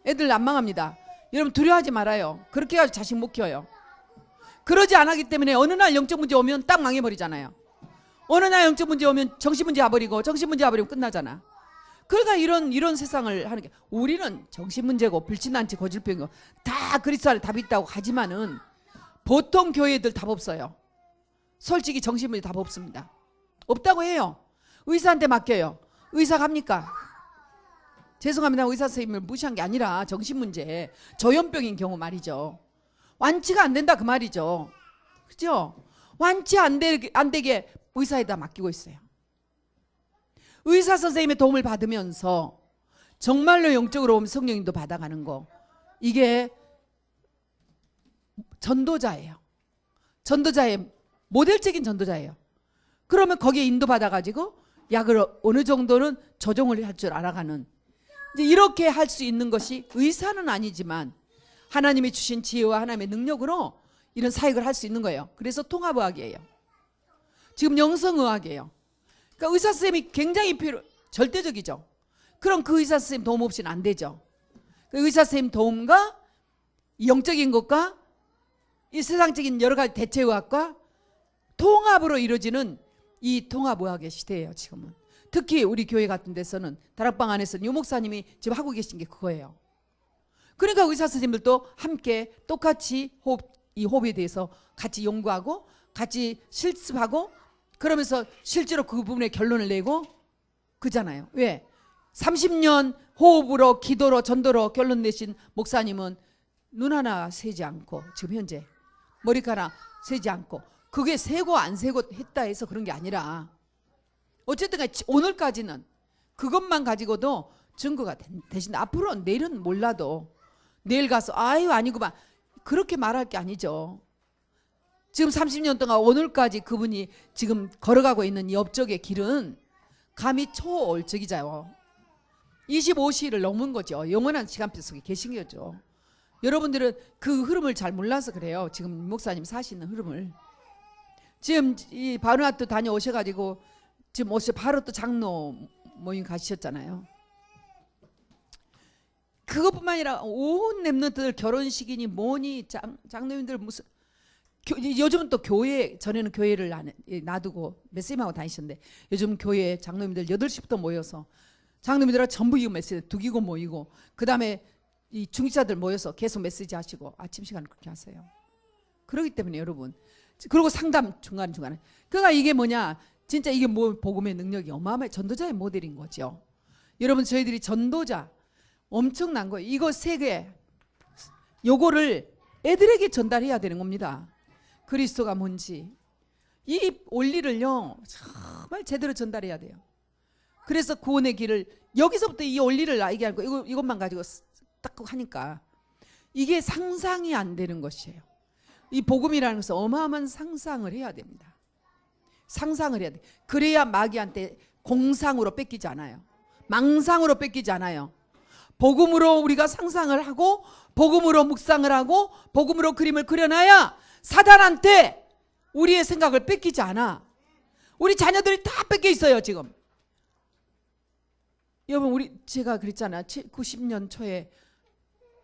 애들 안 망합니다. 여러분 두려워하지 말아요. 그렇게 해가지고 자식 못 키워요. 그러지 않았기 때문에 어느 날 영적 문제 오면 딱 망해버리잖아요. 어느 날 영적 문제 오면 정신 문제 와버리고 정신 문제 와버리면 끝나잖아. 그러니까 이런 세상을 하는 게 우리는 정신 문제고 불친난치 고질병이고 다 그리스도 안에 답이 있다고 하지만은 보통 교회들 답 없어요. 솔직히 정신 문제 답 없습니다. 없다고 해요. 의사한테 맡겨요. 의사 갑니까? 죄송합니다. 의사 선생님을 무시한 게 아니라 정신문제 조현병인 경우 말이죠. 완치가 안 된다 그 말이죠. 그죠? 완치 안 되게 의사에다 맡기고 있어요. 의사 선생님의 도움을 받으면서 정말로 영적으로 오면 성령님도 받아가는 거 이게 전도자예요. 전도자의 모델적인 전도자예요. 그러면 거기에 인도받아가지고 약을 어느 정도는 조정을 할 줄 알아가는 이제 이렇게 할 수 있는 것이 의사는 아니지만 하나님이 주신 지혜와 하나님의 능력으로 이런 사역을 할 수 있는 거예요. 그래서 통합의학이에요. 지금 영성의학이에요. 그러니까 의사 선생님이 굉장히 절대적이죠. 그럼 그 의사 선생님 도움 없이는 안 되죠. 그 의사 선생님 도움과 영적인 것과 이 세상적인 여러 가지 대체의학과 통합으로 이루어지는 이 통합의학의 시대예요. 지금은 특히 우리 교회 같은 데서는 다락방 안에서는 유 목사님이 지금 하고 계신 게 그거예요. 그러니까 의사 선생님들도 함께 똑같이 이 호흡에 대해서 같이 연구하고 같이 실습하고 그러면서 실제로 그 부분에 결론을 내고 그잖아요. 왜? 30년 호흡으로 기도로 전도로 결론 내신 목사님은 눈 하나 세지 않고 지금 현재 머리카락 세지 않고 그게 세고 안 세고 했다 해서 그런 게 아니라 어쨌든 오늘까지는 그것만 가지고도 증거가 되신다. 앞으로 내일은 몰라도 내일 가서 아유 아니구만 그렇게 말할 게 아니죠. 지금 30년 동안 오늘까지 그분이 지금 걸어가고 있는 이 업적의 길은 감히 초월적이자요. 25시를 넘은 거죠. 영원한 시간표 속에 계신 거죠. 여러분들은 그 흐름을 잘 몰라서 그래요. 지금 목사님 사시는 흐름을. 지금 이 바누아투 다녀오셔가지고 지금 바로 또 장로 모임 가셨잖아요. 그것뿐만 아니라 온 렘넌트들 결혼식이니 뭐니 장로님들 무슨 요즘은 또 교회 전에는 교회를 놔두고 메시임하고 다니셨는데 요즘 교회 장로님들 8시부터 모여서 장로님들은 전부 이거 메시지 두기고 모이고 그 다음에 이 중직자들 모여서 계속 메시지 하시고 아침 시간을 그렇게 하세요. 그렇기 때문에 여러분 그리고 상담 중간중간에 그러니까 이게 뭐냐 진짜 이게 뭐 복음의 능력이 어마어마해 전도자의 모델인 거죠. 여러분 저희들이 전도자 엄청난 거예요. 이거 세 개 요거를 애들에게 전달해야 되는 겁니다. 그리스도가 뭔지 이 원리를요 정말 제대로 전달해야 돼요. 그래서 구원의 길을 여기서부터 이 원리를 알게 하고 이것만 가지고 딱 하니까 이게 상상이 안 되는 것이에요. 이 복음이라는 것은 어마어마한 상상을 해야 됩니다. 상상을 해야 돼. 그래야 마귀한테 공상으로 뺏기지 않아요. 망상으로 뺏기지 않아요. 복음으로 우리가 상상을 하고 복음으로 묵상을 하고 복음으로 그림을 그려놔야 사단한테 우리의 생각을 뺏기지 않아. 우리 자녀들이 다 뺏겨 있어요 지금. 여러분 제가 그랬잖아. 90년 초에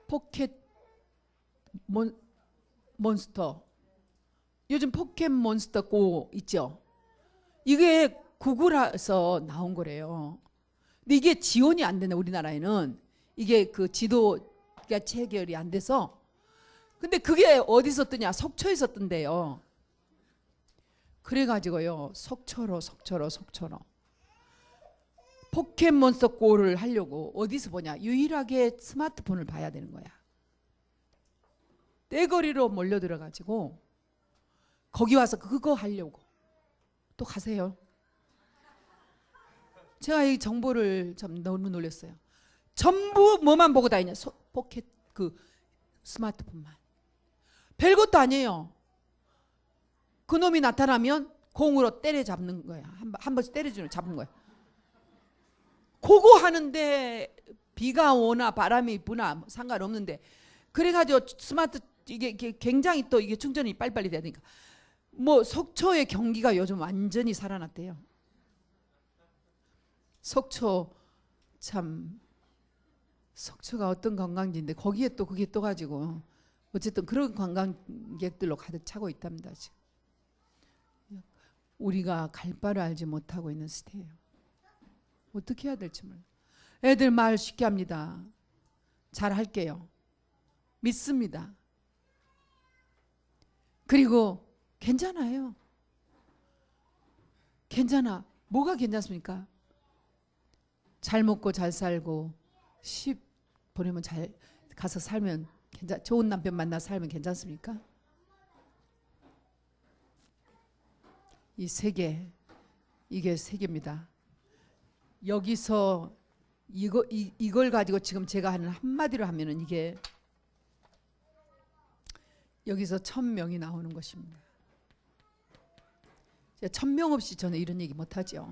포켓 몬스터 요즘 포켓몬스터 고 있죠. 이게 구글에서 나온 거래요. 근데 이게 지원이 안 되네 우리나라에는. 이게 그 지도가 체결이 안 돼서. 근데 그게 어디서 뜨냐 속초에서 뜬대요. 그래가지고요 속초로 포켓몬스터 고를 하려고 어디서 보냐 유일하게 스마트폰을 봐야 되는 거야. 떼거리로 몰려들어가지고 거기 와서 그거 하려고 또 가세요. 제가 이 정보를 참 너무 놀랐어요. 전부 뭐만 보고 다니냐 포켓 그 스마트폰만. 별것도 아니에요. 그놈이 나타나면 공으로 때려잡는 거야. 한 번씩 때려주는 잡는 거야. 그거 하는데 비가 오나 바람이 부나 상관없는데 그래가지고 스마트 이게 굉장히 또 이게 충전이 빨리빨리 돼야 되니까 뭐 속초의 경기가 요즘 완전히 살아났대요. 속초 참 속초가 어떤 관광지인데 거기에 또 그게 또 가지고 어쨌든 그런 관광객들로 가득 차고 있답니다. 지금 우리가 갈 바를 알지 못하고 있는 시대예요. 어떻게 해야 될지 몰라. 애들 말 쉽게 합니다. 잘 할게요. 믿습니다. 그리고 괜찮아요. 괜찮아. 뭐가 괜찮습니까? 잘 먹고 잘 살고 십 보내면 잘 가서 살면 좋은 남편 만나 살면 괜찮습니까? 이 세계 이게 세계입니다. 여기서 이걸 가지고 지금 제가 하는 한마디로 하면은 이게 여기서 1000명이 나오는 것입니다. 1000명 없이 저는 이런 얘기 못하죠.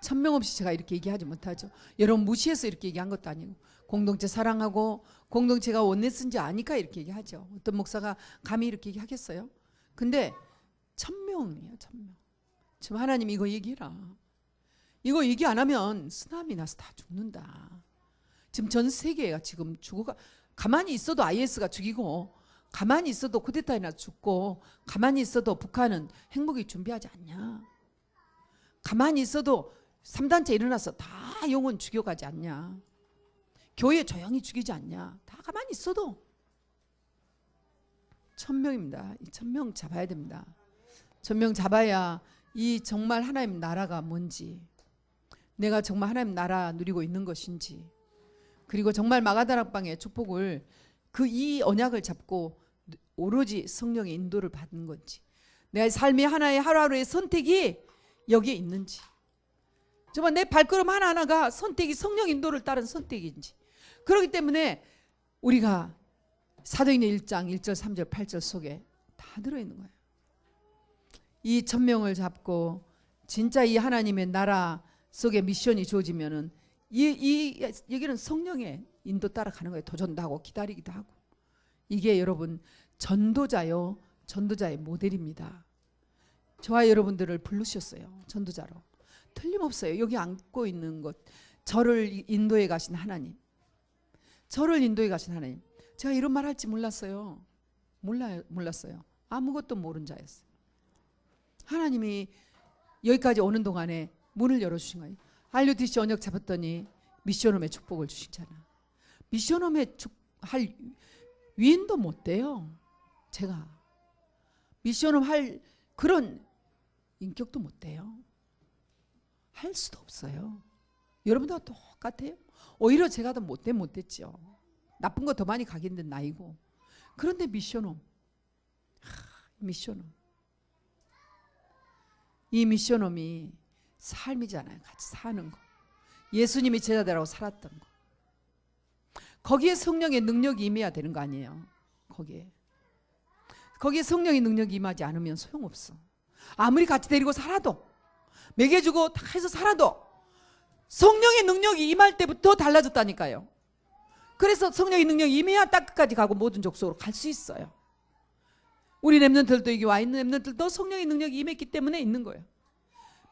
1000명 없이 제가 이렇게 얘기하지 못하죠. 여러분 무시해서 이렇게 얘기한 것도 아니고 공동체 사랑하고 공동체가 원내스인지 아니까 이렇게 얘기하죠. 어떤 목사가 감히 이렇게 얘기하겠어요? 근데 1000명이에요. 1000명. 지금 하나님 이거 얘기해라. 이거 얘기 안 하면 쓰나미 나서 다 죽는다. 지금 전 세계가 지금 죽어가, 가만히 있어도 IS가 죽이고, 가만히 있어도 쿠데타나 죽고, 가만히 있어도 북한은 핵무기 준비하지 않냐. 가만히 있어도 3단체 일어나서 다 영혼 죽여가지 않냐. 교회 조용히 죽이지 않냐. 다 가만히 있어도. 1000명입니다. 이 1000명 잡아야 됩니다. 1000명 잡아야 이 정말 하나님 나라가 뭔지, 내가 정말 하나님 나라 누리고 있는 것인지, 그리고 정말 마가다락방의 축복을 그 이 언약을 잡고 오로지 성령의 인도를 받는 건지, 내 삶의 하나의 하루하루의 선택이 여기에 있는지, 정말 내 발걸음 하나하나가 선택이 성령 인도를 따른 선택인지. 그렇기 때문에 우리가 사도행전 1장 1절 3절 8절 속에 다 들어있는 거예요. 이 1000명을 잡고 진짜 이 하나님의 나라 속에 미션이 주어지면은 여기는 성령의 인도 따라가는 거예요. 도전도 하고 기다리기도 하고. 이게 여러분 전도자요, 전도자의 모델입니다. 저와 여러분들을 부르셨어요. 전도자로. 틀림없어요. 여기 앉고 있는 것, 저를 인도해 가신 하나님, 저를 인도해 가신 하나님. 제가 이런 말 할지 몰랐어요. 몰랐어요. 아무것도 모른 자였어요. 하나님이 여기까지 오는 동안에 문을 열어주신 거예요. RUTC 언역 잡았더니 미션홈의 축복을 주시잖아. 미션홈에 할 위인도 못 돼요. 제가 미션홈 할 그런 인격도 못 돼요. 할 수도 없어요. 여러분도 똑같아요. 오히려 제가 더 못됐죠. 나쁜 거 더 많이 가긴 된 나이고. 그런데 미션홈, 미션홈, 이 미션홈이 삶이잖아요. 같이 사는 거. 예수님이 제자들하고 살았던 거. 거기에 성령의 능력이 임해야 되는 거 아니에요. 거기에 성령의 능력이 임하지 않으면 소용없어. 아무리 같이 데리고 살아도, 먹여주고 다 해서 살아도 성령의 능력이 임할 때부터 달라졌다니까요. 그래서 성령의 능력이 임해야 딱 끝까지 가고 모든 족속으로 갈 수 있어요. 우리 렘넌트들도 여기 와 있는 렘넌트들도 성령의 능력이 임했기 때문에 있는 거예요.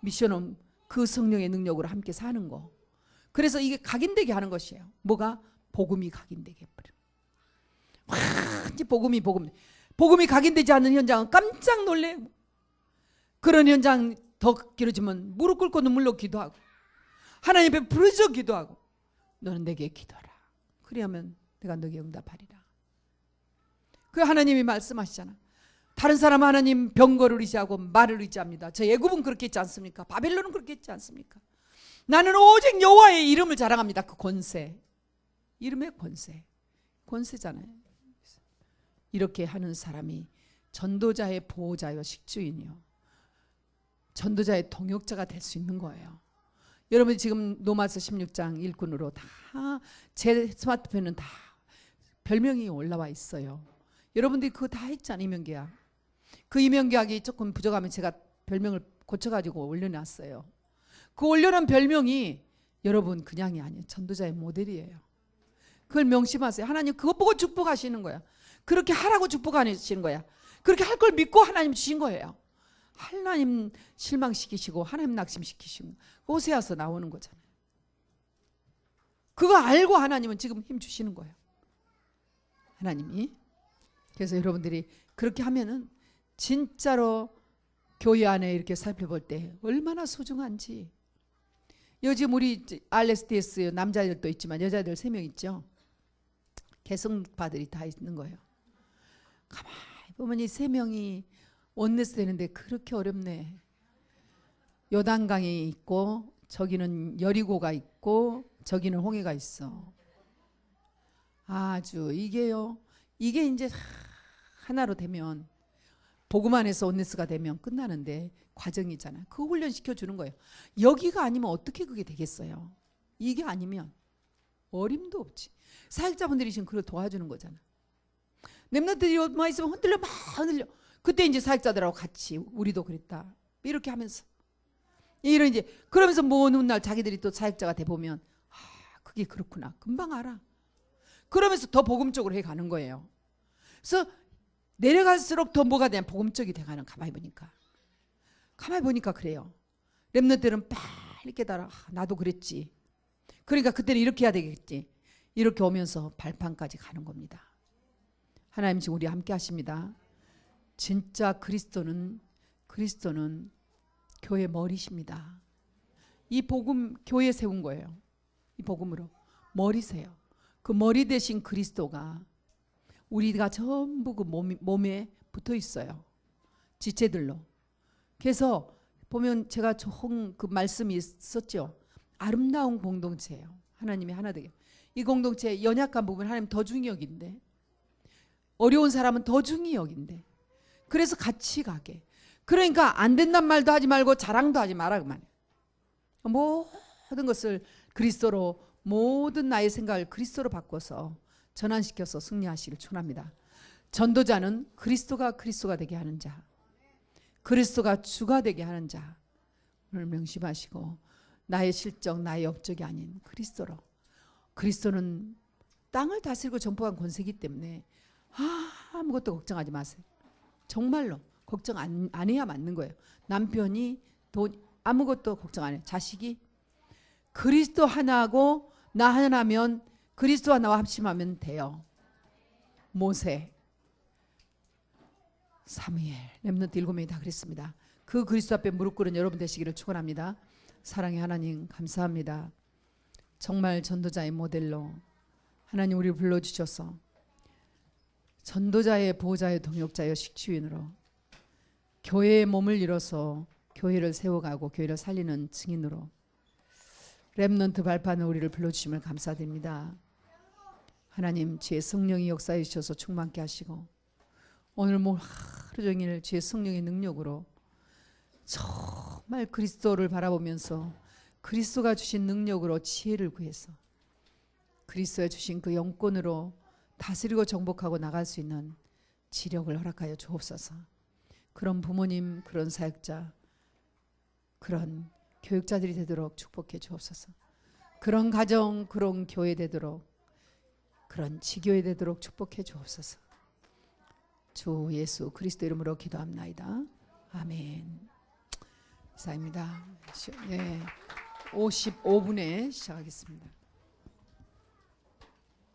미션은 그 성령의 능력으로 함께 사는 거. 그래서 이게 각인되게 하는 것이에요. 뭐가? 복음이 각인되게 해버려. 완전히 복음이 각인되지 않는 현장은 깜짝 놀래요. 그런 현장 더 길어지면 무릎 꿇고 눈물로 기도하고 하나님 앞에 부르짖어 기도하고, 너는 내게 기도하라. 그리하면 내가 너에게 응답하리라. 그 하나님이 말씀하시잖아. 다른 사람은 하나님 병거를 의지하고 말을 의지합니다. 저 애굽은 그렇게 했지 않습니까? 바벨론은 그렇게 했지 않습니까? 나는 오직 여호와의 이름을 자랑합니다. 그 권세, 이름의 권세잖아요. 이렇게 하는 사람이 전도자의 보호자요, 식주인이요, 전도자의 동역자가 될 수 있는 거예요. 여러분이 지금 로마서 16장 일꾼으로 다 제 스마트폰은 다 별명이 올라와 있어요. 여러분들이 그거 다 했잖아요. 이명계약. 그 이명계약이 조금 부족하면 제가 별명을 고쳐가지고 올려놨어요. 그 올려놓은 별명이 여러분 그냥이 아니에요. 전도자의 모델이에요. 그걸 명심하세요. 하나님 그것 보고 축복하시는 거야. 그렇게 하라고 축복하시는 거야. 그렇게 할 걸 믿고 하나님 주신 거예요. 하나님 실망시키시고 하나님 낙심시키시고 호세아서 나오는 거잖아요. 그거 알고 하나님은 지금 힘 주시는 거예요. 하나님이. 그래서 여러분들이 그렇게 하면은 진짜로 교회 안에 이렇게 살펴볼 때 얼마나 소중한지. 요즘 우리 RSDS 남자들도 있지만 여자들 3명 있죠. 개성파들이 다 있는 거예요. 가만히 보면 이 3명이 원내스 되는데 그렇게 어렵네. 요단강이 있고 저기는 여리고가 있고 저기는 홍해가 있어. 아주 이게요. 이게 이제 하나로 되면 복음 안에서 원내스가 되면 끝나는데 과정이잖아요. 그 훈련시켜 주는 거예요. 여기가 아니면 어떻게 그게 되겠어요. 이게 아니면 어림도 없지. 사역자분들이 지금 그걸 도와주는 거잖아. 렘넌트들이 얼마 있으면 흔들려 막 흔들려. 그때 이제 사역자들하고 같이 우리도 그랬다. 이렇게 하면서 이런 이제 그러면서 먼 훗날 자기들이 또 사역자가 돼 보면 아 그게 그렇구나. 금방 알아. 그러면서 더 복음적으로 해 가는 거예요. 그래서 내려갈수록 더 뭐가 되냐 복음적이 돼 가는. 가만히 보니까 그래요. 렘넌트들은 빨리 깨달아. 나도 그랬지. 그러니까 그때는 이렇게 해야 되겠지. 이렇게 오면서 발판까지 가는 겁니다. 하나님 지금 우리 함께 하십니다. 진짜 그리스도는 교회 머리십니다. 이 복음 교회 세운 거예요. 이 복음으로 머리세요. 그 머리 대신 그리스도가 우리가 전부 그 몸에 붙어 있어요. 지체들로. 그래서 보면 제가 좋은 그 말씀이 있었죠. 아름다운 공동체예요. 하나님이 하나 되게. 이 공동체 연약한 부분 하나님 더 중히 여긴데, 어려운 사람은 더 중히 여긴데, 그래서 같이 가게. 그러니까 안 된단 말도 하지 말고 자랑도 하지 마라 그 말이에요. 모든 것을 그리스도로, 모든 나의 생각을 그리스도로 바꿔서 전환시켜서 승리하시길 축원합니다. 전도자는 그리스도가 되게 하는 자, 그리스도가 주가 되게 하는 자 오늘 명심하시고, 나의 실적 나의 업적이 아닌 그리스도로. 그리스도는 땅을 다스리고 정복한 권세이기 때문에 아무것도 걱정하지 마세요. 정말로 걱정 안 해야 맞는 거예요. 남편이 돈 아무것도 걱정 안 해요. 자식이 그리스도 하나고 나 하나면 그리스도와 나와 합심하면 돼요. 모세, 사무엘, 렘넌트 7명이 다 그랬습니다. 그 그리스도 앞에 무릎 꿇은 여러분 되시기를 축원합니다. 사랑의 하나님 감사합니다. 정말 전도자의 모델로 하나님 우리를 불러주셔서 전도자의 보호자의 동역자여 식주인으로 교회의 몸을 이뤄서 교회를 세워가고 교회를 살리는 증인으로 렘넌트 발판으로 우리를 불러주심을 감사드립니다. 하나님 주의 성령이 역사해 주셔서 충만케 하시고 오늘 뭐 하루 종일 주의 성령의 능력으로 정말 그리스도를 바라보면서 그리스도가 주신 능력으로 지혜를 구해서 그리스도가 주신 그 영권으로 다스리고 정복하고 나갈 수 있는 지력을 허락하여 주옵소서. 그런 부모님, 그런 사역자, 그런 교육자들이 되도록 축복해 주옵소서. 그런 가정, 그런 교회 되도록, 그런 지교회 되도록 축복해 주옵소서. 주 예수 그리스도 이름으로 기도합나이다. 아멘. 이사입니다. 네, 55분에 시작하겠습니다.